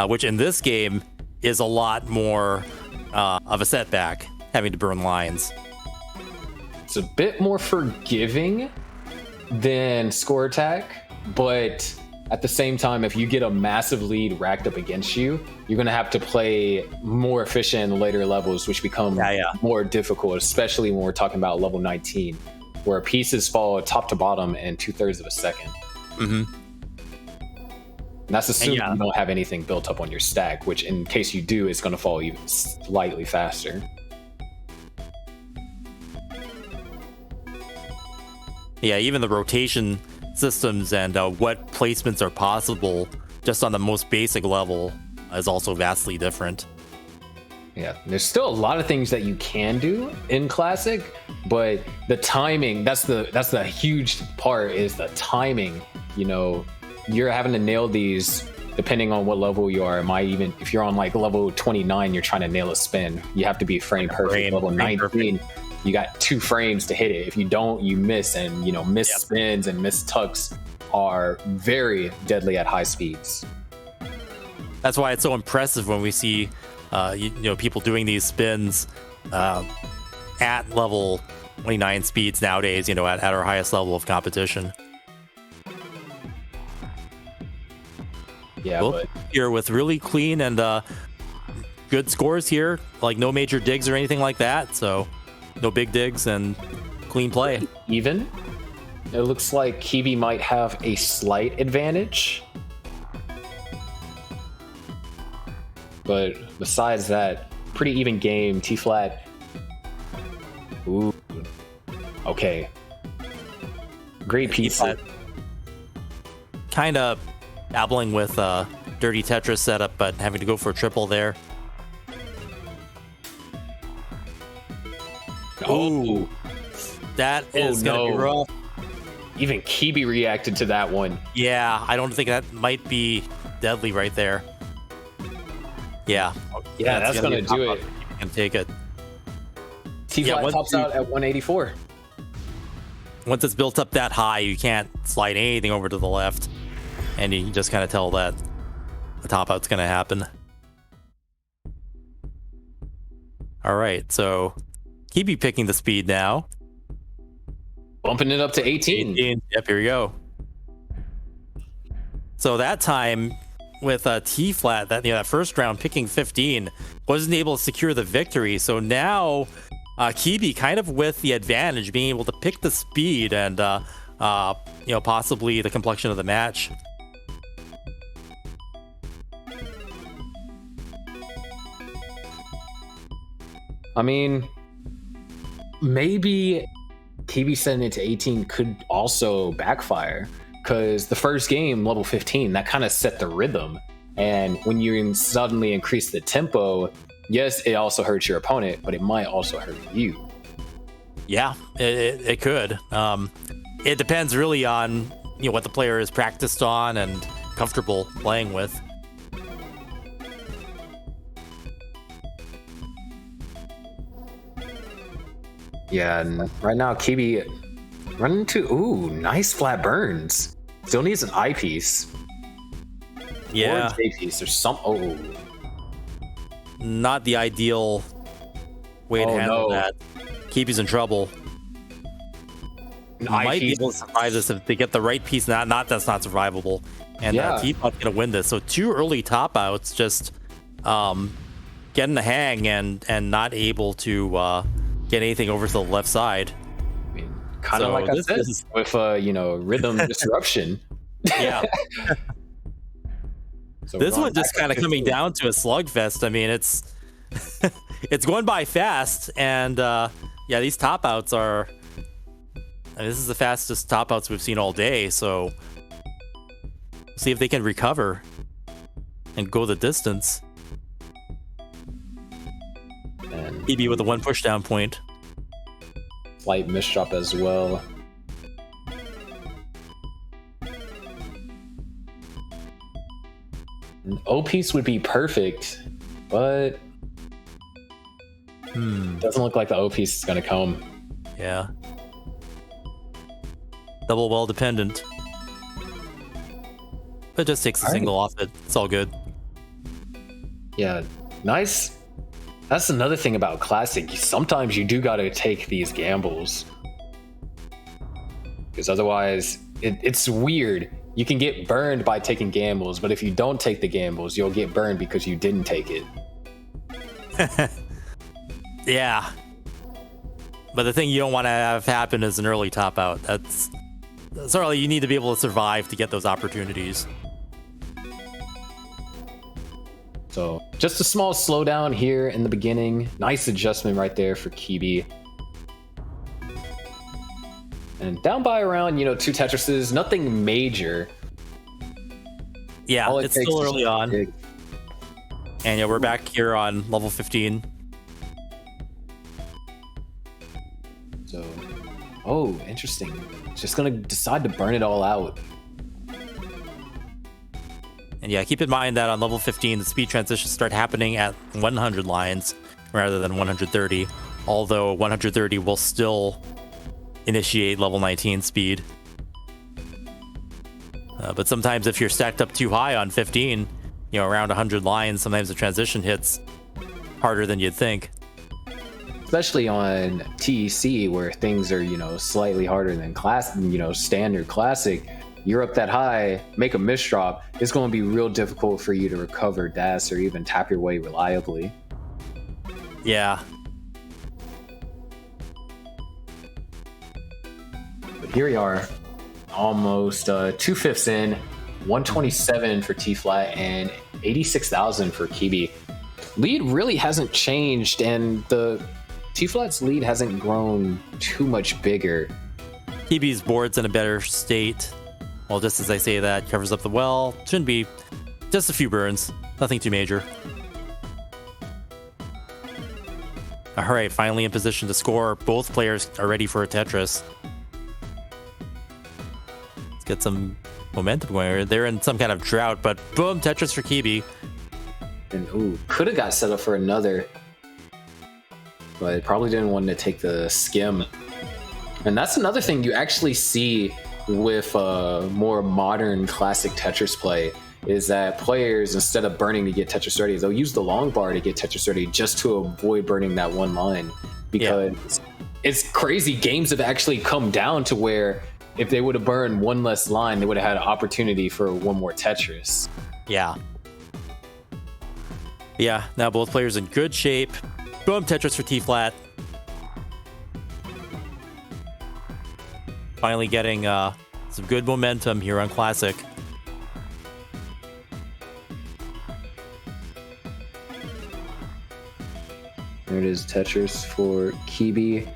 S1: which in this game is a lot more of a setback, having to burn lines.
S2: It's a bit more forgiving than score attack, but at the same time, if you get a massive lead racked up against you, you're going to have to play more efficient in later levels, which become more difficult, especially when we're talking about level 19, where pieces fall top to bottom in 2/3 of a second. And that's assuming you don't have anything built up on your stack, which in case you do, it's going to fall even slightly faster.
S1: Yeah, even the rotation systems and what placements are possible just on the most basic level is also vastly different.
S2: Yeah, there's still a lot of things that you can do in Classic, but the timing, that's the huge part, is the timing. You know, you're having to nail these depending on what level you are. If you're on like level 29, you're trying to nail a spin, you have to be frame perfect. Level 19, you got 2 frames to hit it. If you don't, you miss, and missed spins and missed tucks are very deadly at high speeds.
S1: That's why it's so impressive when we see people doing these spins at level 29 speeds nowadays, at our highest level of competition.
S2: Yeah,
S1: but here with really clean and good scores here, like no major digs or anything like that, so no big digs and clean play.
S2: Even it looks like Kibi might have a slight advantage, but besides that, pretty even game. T flat. Ooh, okay, great piece.
S1: Kind of dabbling with dirty Tetris setup, but having to go for a triple there. Oh, that is gonna be rough.
S2: Even Kibi reacted to that one.
S1: Yeah, I don't think that might be deadly right there. Yeah,
S2: that's gonna do it.
S1: You can take it.
S2: T-Flat tops out at 184.
S1: Once it's built up that high, you can't slide anything over to the left, and you can just kind of tell that the top out's gonna happen. All right, so Kibi picking the speed now.
S2: Bumping it up to 18.
S1: Yep, here we go. So that time with T-Flat, that first round picking 15, wasn't able to secure the victory. So now Kibi kind of with the advantage, being able to pick the speed and possibly the complexion of the match.
S2: I mean, maybe Kibi sending it to 18 could also backfire, because the first game, level 15, that kind of set the rhythm. And when you suddenly increase the tempo, yes, it also hurts your opponent, but it might also hurt you.
S1: Yeah, it could. It depends really on what the player is practiced on and comfortable playing with.
S2: Yeah, and right now Kibi running into nice flat burns. Still needs an eyepiece.
S1: Yeah,
S2: or a J-piece or some.
S1: Not the ideal way to handle that. Kibi's in trouble. Might be able to survive this if they get the right piece. That's not survivable. And T-Pot's gonna win this. So 2 early top outs, just getting the hang and not able to get anything over to the left side.
S2: I mean, kind of like I said, with rhythm disruption.
S1: Yeah. So this one just kind of coming down to a slugfest. I mean, it's going by fast, and these top outs are. This is the fastest top outs we've seen all day. So see if they can recover and go the distance.
S2: And
S1: Kibi with a 1 pushdown point.
S2: Slight misdrop as well. An O-piece would be perfect, but doesn't look like the O-piece is going to come.
S1: Yeah. Double well dependent. But it just takes a single off it. It's all good.
S2: Yeah, nice. That's another thing about Classic. Sometimes you do got to take these gambles, because otherwise it's weird. you can get burned by taking gambles, but if you don't take the gambles, you'll get burned because you didn't take it.
S1: Yeah. But the thing you don't want to have happen is an early top out. That's early. You need to be able to survive to get those opportunities.
S2: So just a small slowdown here in the beginning. Nice adjustment right there for Kibi. And down by around, 2 Tetrises, nothing major.
S1: Yeah, it's still early on. And yeah, we're back here on level 15.
S2: So, oh, interesting. Just gonna decide to burn it all out.
S1: And yeah, keep in mind that on level 15, the speed transitions start happening at 100 lines rather than 130. Although 130 will still initiate level 19 speed. But sometimes if you're stacked up too high on 15, around 100 lines, sometimes the transition hits harder than you'd think.
S2: Especially on TEC, where things are, slightly harder than standard classic. You're up that high, make a misdrop, it's going to be real difficult for you to recover dash or even tap your way reliably.
S1: Yeah.
S2: But here we are, almost 2/5 in, 127 for T-Flat and 86,000 for Kibi. Lead really hasn't changed, and the T-Flat's lead hasn't grown too much bigger.
S1: Kibi's board's in a better state. Well, just as I say that, covers up the well. Shouldn't be just a few burns. Nothing too major. All right, finally in position to score. Both players are ready for a Tetris. Let's get some momentum going. They're in some kind of drought, but boom, Tetris for Kibi.
S2: And could have got set up for another, but probably didn't want to take the skim. And that's another thing you actually see with more modern classic Tetris play, is that players, instead of burning to get Tetris 30, they'll use the long bar to get Tetris 30 just to avoid burning that one line. Because it's crazy, games have actually come down to where if they would have burned one less line, they would have had an opportunity for one more Tetris.
S1: Yeah. Yeah, now both players in good shape. Boom, Tetris for T-Flat. Finally getting some good momentum here on Classic.
S2: There it is, Tetris for Kibi.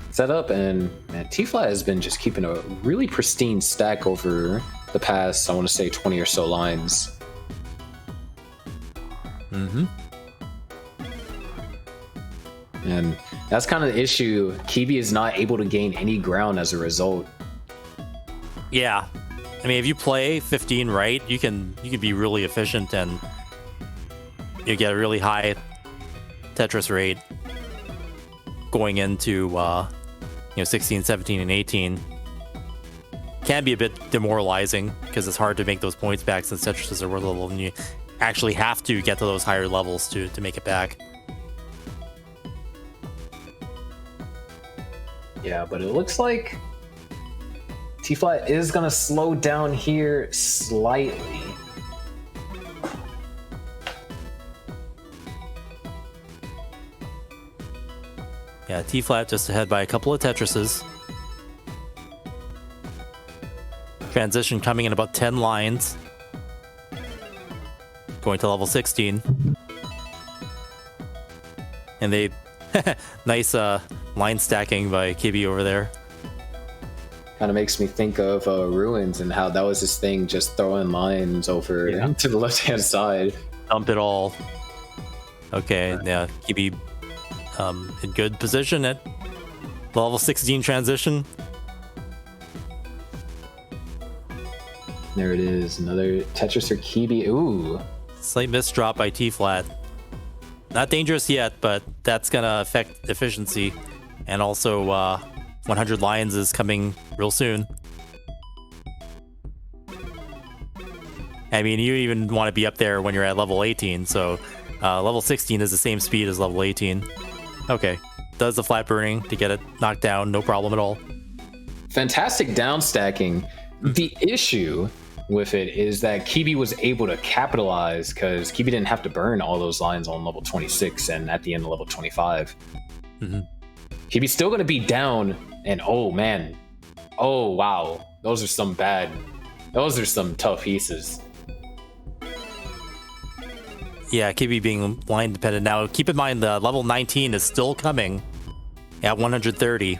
S2: Set up, and T-Flat has been just keeping a really pristine stack over the past, I want to say, 20 or so lines.
S1: Mm-hmm.
S2: And that's kind of the issue. Kibi is not able to gain any ground as a result.
S1: Yeah. I mean, if you play 15 right, you can be really efficient and you get a really high Tetris rate going into 16, 17, and 18. Can be a bit demoralizing because it's hard to make those points back since Tetrises are worth a little, and you actually have to get to those higher levels to make it back.
S2: Yeah, but it looks like T-Flat is going to slow down here slightly.
S1: Yeah, T-Flat just ahead by a couple of Tetrises. Transition coming in about 10 lines. Going to level 16. And they... nice line stacking by Kibi over there.
S2: Kind of makes me think of Ruins and how that was his thing, just throwing lines over to the left-hand side.
S1: Dump it all. Okay, yeah, Kibi in good position at level 16 transition.
S2: There it is, another Tetris for Kibi. Ooh.
S1: Slight misdrop by T-Flat. Not dangerous yet, but that's gonna affect efficiency. And also, 100 lines is coming real soon. I mean, you even want to be up there when you're at level 18, so level 16 is the same speed as level 18. Okay, does the flat burning to get it knocked down, no problem at all.
S2: Fantastic down stacking. The issue with it is that Kibi was able to capitalize because Kibi didn't have to burn all those lines on level 26 and at the end of level 25. Kibi's still going to be down, and oh man, oh wow, those are some tough pieces.
S1: Yeah, Kibi being line dependent. Now, keep in mind the level 19 is still coming at 130.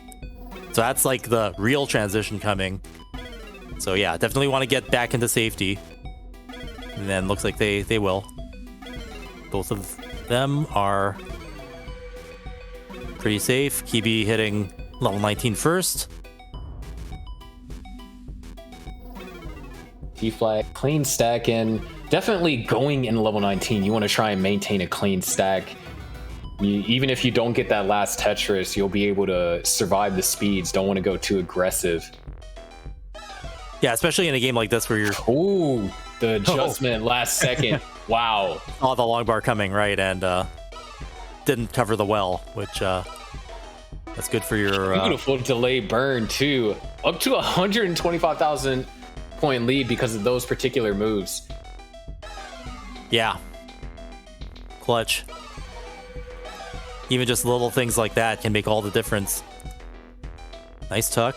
S1: So that's like the real transition coming. So yeah, definitely want to get back into safety. And then looks like they will. Both of them are pretty safe. Kibi hitting level 19 first.
S2: T-flat, clean stack in. Definitely going in level 19, you want to try and maintain a clean stack. Even if you don't get that last Tetris, you'll be able to survive the speeds. Don't want to go too aggressive.
S1: Yeah, especially in a game like this where you're...
S2: Ooh, the adjustment last second. Wow.
S1: Oh, the long bar coming, right, and didn't cover the well, which that's good for your...
S2: Beautiful delay burn, too. Up to 125,000 point lead because of those particular moves.
S1: Yeah. Clutch. Even just little things like that can make all the difference. Nice tuck.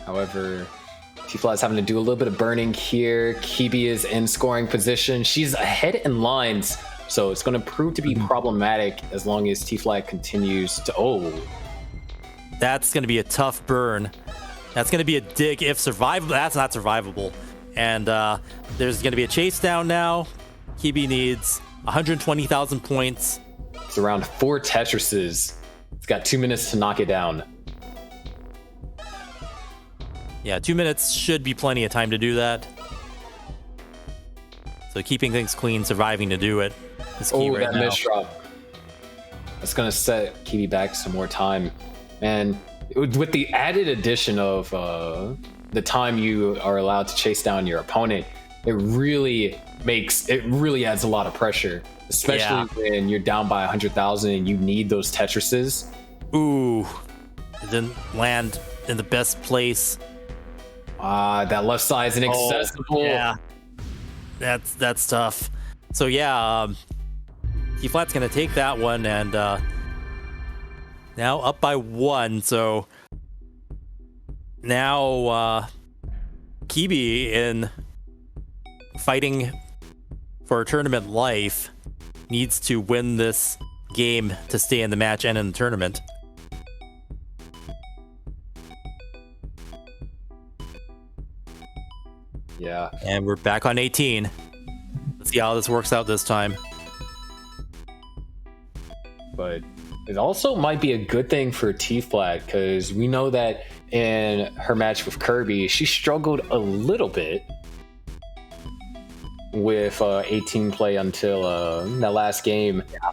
S2: However, T-Flat's having to do a little bit of burning here. Kibi is in scoring position. She's ahead in lines, so it's going to prove to be problematic as long as T-Flat continues to... Oh.
S1: That's going to be a tough burn. That's going to be a dig if survivable. That's not survivable. And there's going to be a chase down now. Kibi needs 120,000 points.
S2: It's around 4 Tetrises. It's got 2 minutes to knock it down.
S1: Yeah, 2 minutes should be plenty of time to do that. So keeping things clean, surviving to do it is key right now. Oh, that miss drop.
S2: That's going to set Kibi back some more time. And with the added addition of the time you are allowed to chase down your opponent, it really adds a lot of pressure, especially when you're down by 100,000 and you need those Tetrises.
S1: Ooh, it didn't land in the best place.
S2: That left side is inaccessible.
S1: Oh, yeah, that's tough. So yeah, T-Flat's gonna take that one, and now up by 1. So now Kibi, in fighting for a tournament life, needs to win this game to stay in the match and in the tournament.
S2: Yeah.
S1: And we're back on 18. Let's see how this works out this time.
S2: But it also might be a good thing for T-Flat, because we know that in her match with Kirby, she struggled a little bit with 18 play until that last game. Yeah.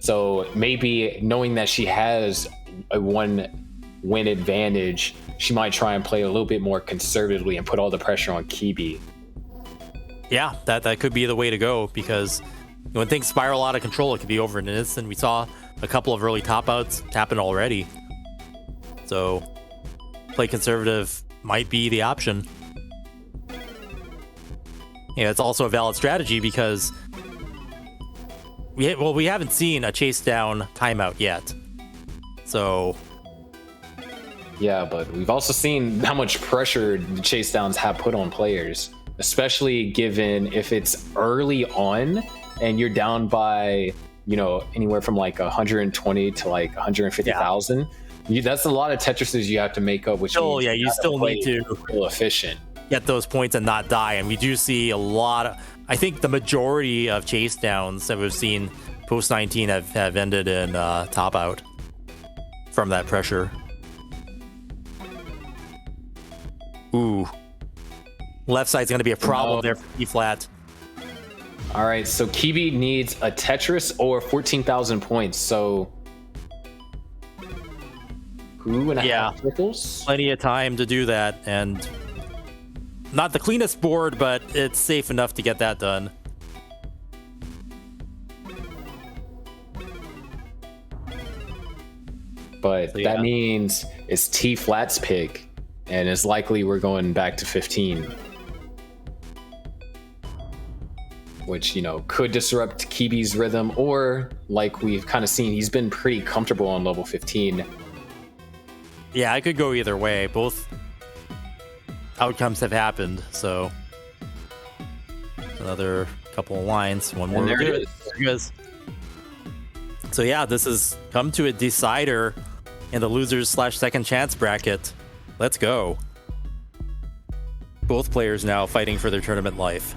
S2: So maybe knowing that she has a 1-win advantage, she might try and play a little bit more conservatively and put all the pressure on Kibi.
S1: Yeah, that could be the way to go, because when things spiral out of control, it could be over in an instant. We saw a couple of early top outs happen already. So play conservative might be the option. Yeah, it's also a valid strategy because we haven't seen a chase down timeout yet. So
S2: yeah, but we've also seen how much pressure the chase downs have put on players, especially given if it's early on and you're down by, anywhere from like 120 to like 150,000. Yeah. That's a lot of Tetrises you have to make up, which means
S1: you still need to
S2: feel efficient,
S1: get those points and not die. And we do see a lot of, I think the majority of chase downs that we've seen post 19 have ended in top out from that pressure. Ooh, left side's going to be a problem there for T-Flat.
S2: All right, so Kibi needs a Tetris or 14,000 points. So 2.5 triples.
S1: Plenty of time to do that, and not the cleanest board, but it's safe enough to get that done.
S2: But that means it's T-Flat's pick. and it's likely we're going back to 15. Which, you know, could disrupt Kibi's rhythm, or like we've kind of seen, he's been pretty comfortable on level 15.
S1: Yeah, I could go either way. Both outcomes have happened, so another couple of lines. One more.
S2: And there it
S1: is. So yeah, this has come to a decider in the losers/second chance bracket. Let's go. Both players now fighting for their tournament life.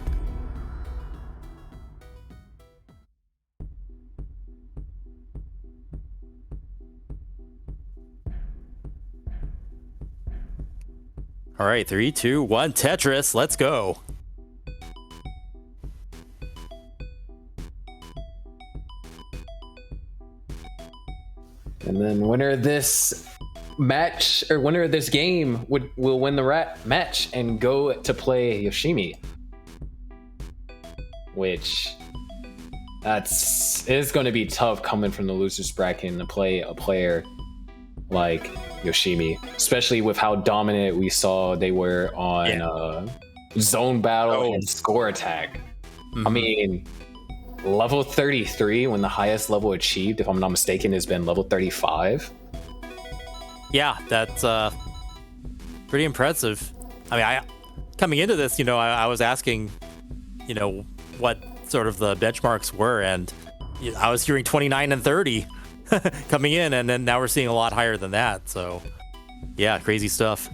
S1: All right, 3, 2, 1, Tetris, let's go.
S2: And then winner of this match, or winner of this game, will win the match and go to play Yoshimi. Which, is going to be tough coming from the losers bracket and to play a player like Yoshimi, especially with how dominant we saw they were on zone battle and score attack. I mean, level 33 when the highest level achieved, if I'm not mistaken, has been level 35.
S1: Yeah, that's pretty impressive. I mean, coming into this, you know, I was asking, you know, what sort of the benchmarks were, and I was hearing 29 and 30 coming in, and then now we're seeing a lot higher than that. So yeah, crazy stuff.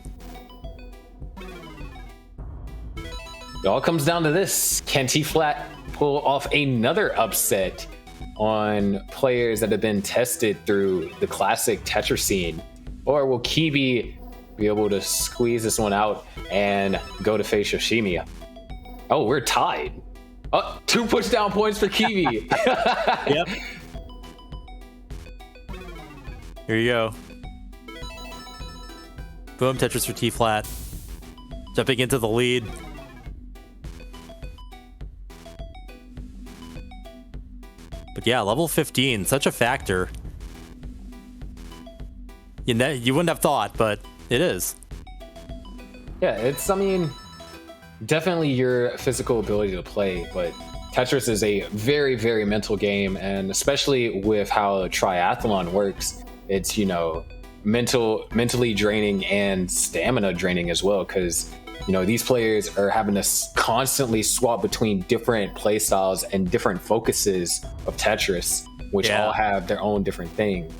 S2: It all comes down to this: can T-Flat pull off another upset on players that have been tested through the classic Tetris scene, or will Kibi be able to squeeze this one out and go to face Yoshimi? Oh, we're tied. Oh, 2 push-down points for Kibi.
S1: Yep. Here you go. Boom, Tetris for T-Flat. Jumping into the lead. But yeah, level 15, such a factor. You wouldn't have thought, but it is.
S2: Yeah, I mean, definitely your physical ability to play, but Tetris is a very, very mental game, and especially with how triathlon works, it's, you know, mentally draining and stamina draining as well, because, you know, these players are having to constantly swap between different play styles and different focuses of Tetris, which all have their own different thing.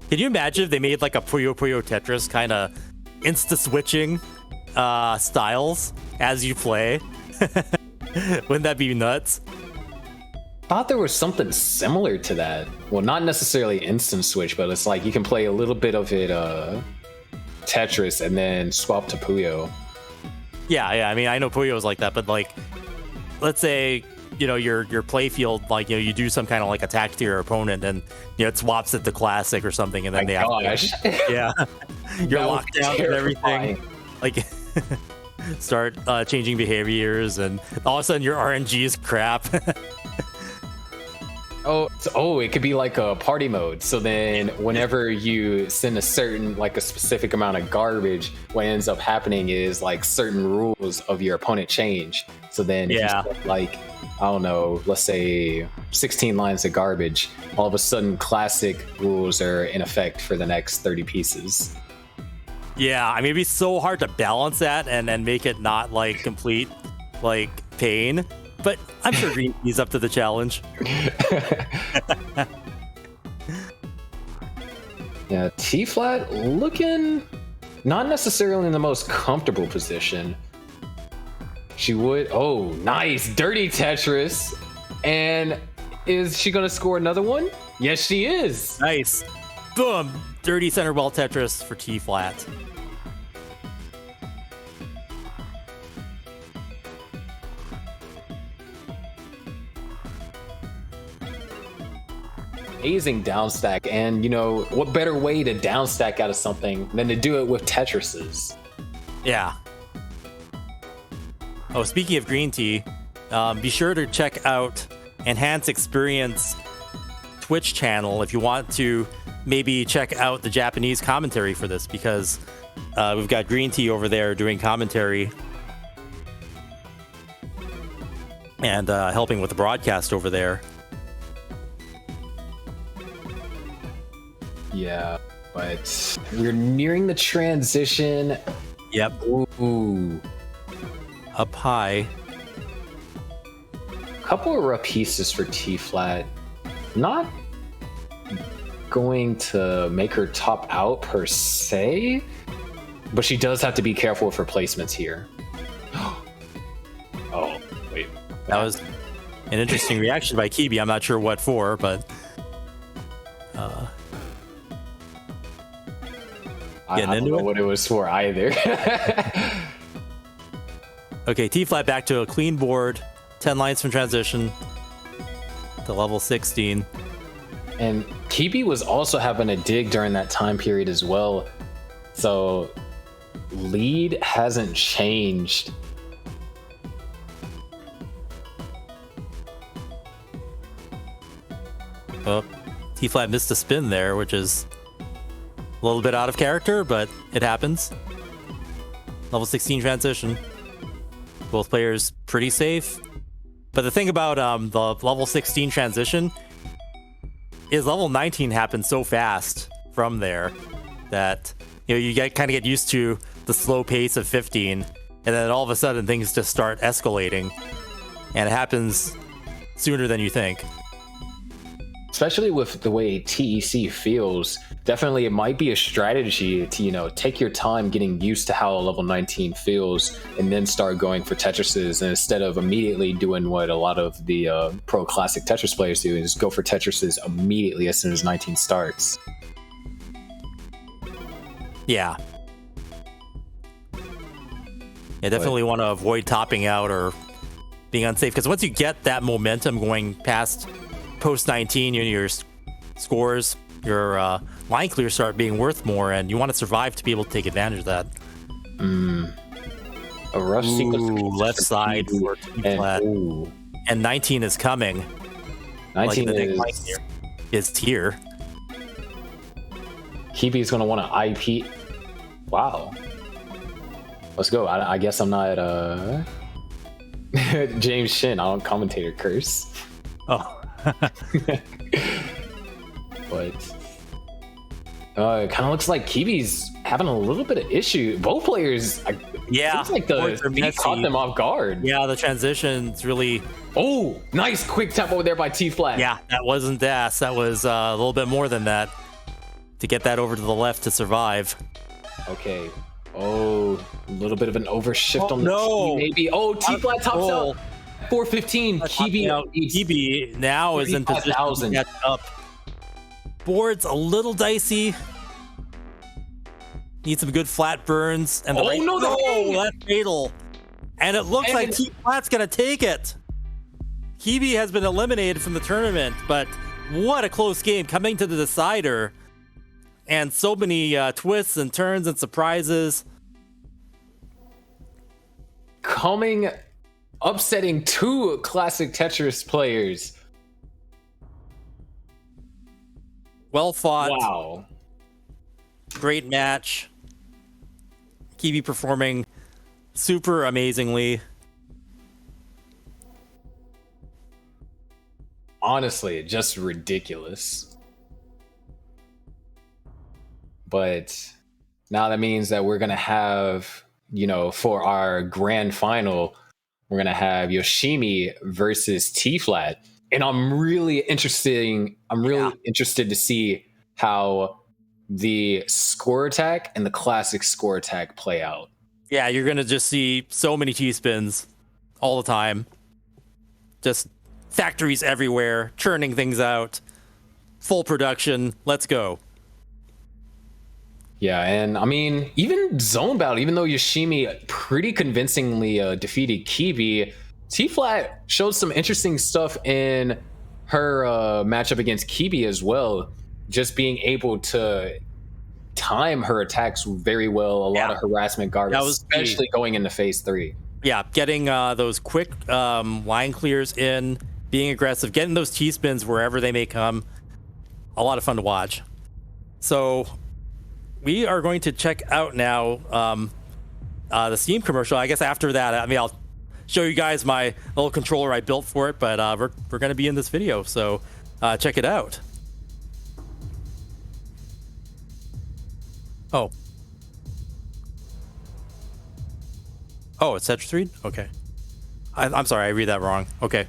S1: Can you imagine if they made like a Puyo Puyo Tetris kind of insta-switching styles as you play? Wouldn't that be nuts?
S2: Thought there was something similar to that. Well, not necessarily instant switch, but it's like you can play a little bit of it Tetris and then swap to Puyo.
S1: Yeah. I mean, I know Puyo is like that, but like, let's say, you know, your play field, like, you know, you do some kind of like attack to your opponent, and, you know, it swaps it to classic or something, and then they have to, you're locked down and everything. Like, start changing behaviors, and all of a sudden your RNG is crap.
S2: It could be like a party mode. So then whenever you send a specific amount of garbage, what ends up happening is like certain rules of your opponent change. So then if you send, like, I don't know, let's say 16 lines of garbage, all of a sudden classic rules are in effect for the next 30 pieces.
S1: Yeah, I mean, it'd be so hard to balance that and make it not like complete like pain. But I'm sure Green Tea's up to the challenge.
S2: Yeah, T-Flat looking not necessarily in the most comfortable position. She would... Oh, nice. Dirty Tetris. And is she going to score another one? Yes, she is.
S1: Nice. Boom. Dirty center ball Tetris for T-Flat.
S2: Amazing downstack, and, you know, what better way to downstack out of something than to do it with Tetrises?
S1: Yeah. Oh, speaking of Green Tea, be sure to check out Enhance Experience Twitch channel if you want to maybe check out the Japanese commentary for this, because we've got Green Tea over there doing commentary and helping with the broadcast over there.
S2: Yeah, but we're nearing the transition.
S1: Yep.
S2: Ooh.
S1: Up high.
S2: Couple of rough pieces for T-flat. Not going to make her top out per se, but she does have to be careful with her placements here. Oh, wait.
S1: That was an interesting reaction by Kibi. I'm not sure what for, but
S2: I don't know what it was for either.
S1: Okay, T-flat back to a clean board. 10 lines from transition to level 16.
S2: And Kibi was also having a dig during that time period as well. So lead hasn't changed.
S1: Oh, T-flat missed a spin there, which is a little bit out of character, but it happens. Level 16 transition. Both players pretty safe. But the thing about the level 16 transition is level 19 happens so fast from there that you kind of get used to the slow pace of 15, and then all of a sudden things just start escalating, and it happens sooner than you think.
S2: Especially with the way TEC feels, definitely it might be a strategy to, take your time getting used to how level 19 feels and then start going for Tetrises, and instead of immediately doing what a lot of the pro classic Tetris players do, is go for Tetrises immediately as soon as 19 starts.
S1: Yeah. Yeah, definitely want to avoid topping out or being unsafe, because once you get that momentum going past post 19, your scores, your line clears start being worth more, and you want to survive to be able to take advantage of that.
S2: A rough sequence.
S1: Left side for T-flat. And 19 is coming.
S2: 19
S1: is here.
S2: Kibi is going to want to IP. Wow. Let's go. I guess I'm not James Shin. I don't commentator curse.
S1: Oh.
S2: But it kind of looks like Kibi's having a little bit of issue. Both players,
S1: yeah,
S2: looks like the speed caught them off guard.
S1: Yeah, the transition's really.
S2: Oh, nice quick tap over there by T-flat.
S1: Yeah, that wasn't Das. That was a little bit more than that to get that over to the left to survive.
S2: Okay. Oh, a little bit of an overshift on the key, maybe. Oh, T-flat tops out. 415.
S1: Kibi now is in position to catch up. Board's a little dicey. Need some good flat burns. And that's fatal. And it looks like T-flat's gonna take it. Kibi has been eliminated from the tournament, but what a close game coming to the decider. And so many twists and turns and surprises.
S2: Upsetting two classic Tetris players.
S1: Well fought.
S2: Wow.
S1: Great match. Kibi performing super amazingly.
S2: Honestly, just ridiculous. But now that means that we're going to have, for our grand final, we're going to have Yoshimi versus T-flat. And I'm really interested to see how the score attack and the classic score attack play out.
S1: Yeah, you're going to just see so many T-spins all the time. Just factories everywhere, churning things out. Full production. Let's go.
S2: Yeah, and I mean, even zone battle, even though Yoshimi pretty convincingly defeated Kibi, T-flat showed some interesting stuff in her matchup against Kibi as well. Just being able to time her attacks very well, a lot of harassment garbage, especially going into phase 3.
S1: Yeah, getting those quick line clears in, being aggressive, getting those T-spins wherever they may come. A lot of fun to watch. So we are going to check out now the Steam commercial. I guess after that, I mean, I'll show you guys my little controller I built for it, but we're going to be in this video, so check it out. Oh, it's Tetris Read? Okay. I'm sorry, I read that wrong. Okay.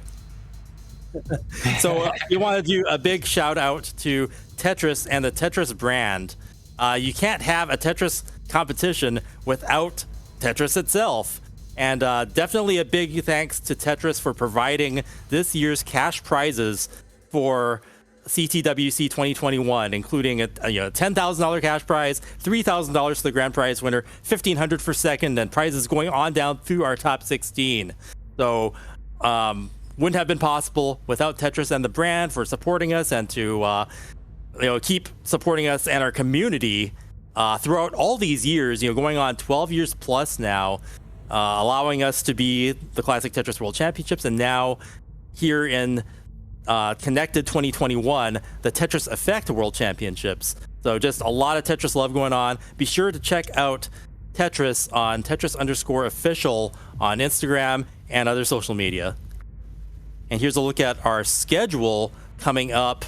S1: So you want to do a big shout out to Tetris and the Tetris brand. You can't have a Tetris competition without Tetris itself. And definitely a big thanks to Tetris for providing this year's cash prizes for CTWC 2021, including a $10,000 cash prize, $3,000 for the grand prize winner, $1,500 for second, and prizes going on down through our top 16. So wouldn't have been possible without Tetris and the brand for supporting us and to keep supporting us and our community throughout all these years, going on 12 years plus now, allowing us to be the Classic Tetris World Championships, and now here in Connected 2021, the Tetris Effect World Championships. So just a lot of Tetris love going on. Be sure to check out Tetris on Tetris_official on Instagram and other social media. And here's a look at our schedule coming up,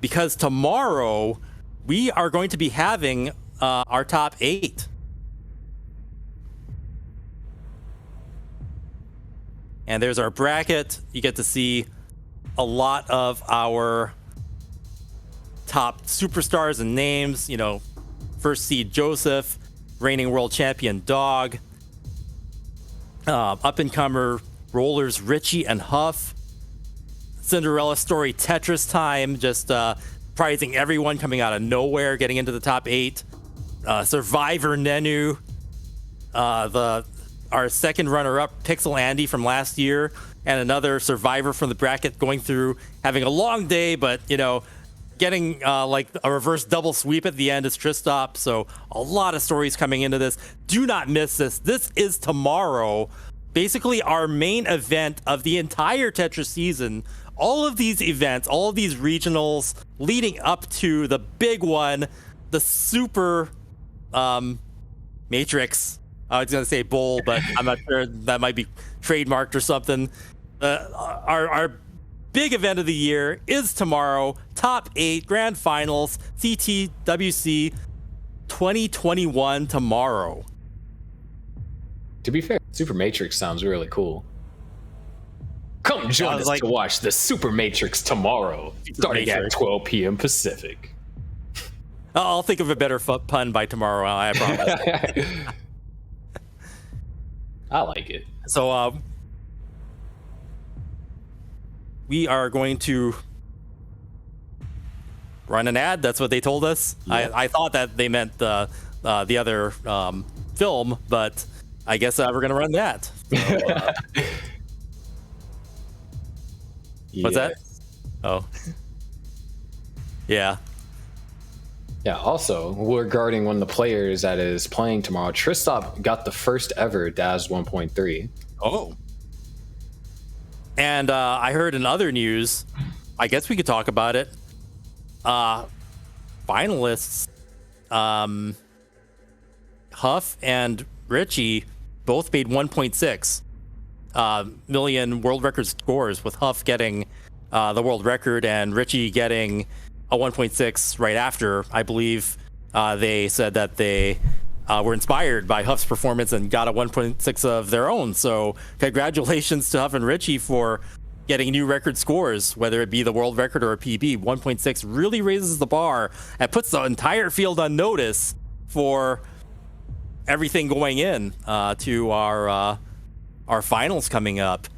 S1: because tomorrow we are going to be having our top 8. And there's our bracket. You get to see a lot of our top superstars and names. First seed Joseph, reigning world champion Dog, up-and-comer rollers Richie and Huff, Cinderella story Tetris time, just prizing everyone coming out of nowhere, getting into the top 8. Survivor Nenu, our second runner-up Pixel Andy from last year, and another survivor from the bracket going through, having a long day, but getting like a reverse double sweep at the end is Tristop. So a lot of stories coming into this. Do not miss this. This is tomorrow, basically our main event of the entire Tetris season. All of these events, all of these regionals leading up to the big one, the Super Matrix. I was going to say bowl, but I'm not sure, that might be trademarked or something. Our big event of the year is tomorrow. Top 8 grand finals, CTWC 2021 tomorrow.
S2: To be fair, Super Matrix sounds really cool. Come join us to watch the Super Matrix tomorrow, starting at 12 p.m. Pacific.
S1: I'll think of a better pun by tomorrow, I promise.
S2: I like it.
S1: So we are going to run an ad. That's what they told us. Yeah. I thought that they meant the other film, but I guess we're going to run that. So, what's that? Oh. Yeah.
S2: Yeah, also, regarding one of the players that is playing tomorrow, Tristop got the first ever DAS 1.3.
S1: Oh. And I heard in other news, I guess we could talk about it. Finalists, Huff and Richie both made 1.6 million world record scores, with Huff getting the world record and Richie getting a 1.6 right after. I believe they said that they were inspired by Huff's performance and got a 1.6 of their own. So congratulations to Huff and Richie for getting new record scores, whether it be the world record or a PB. 1.6 really raises the bar and puts the entire field on notice for everything going in to our finals coming up.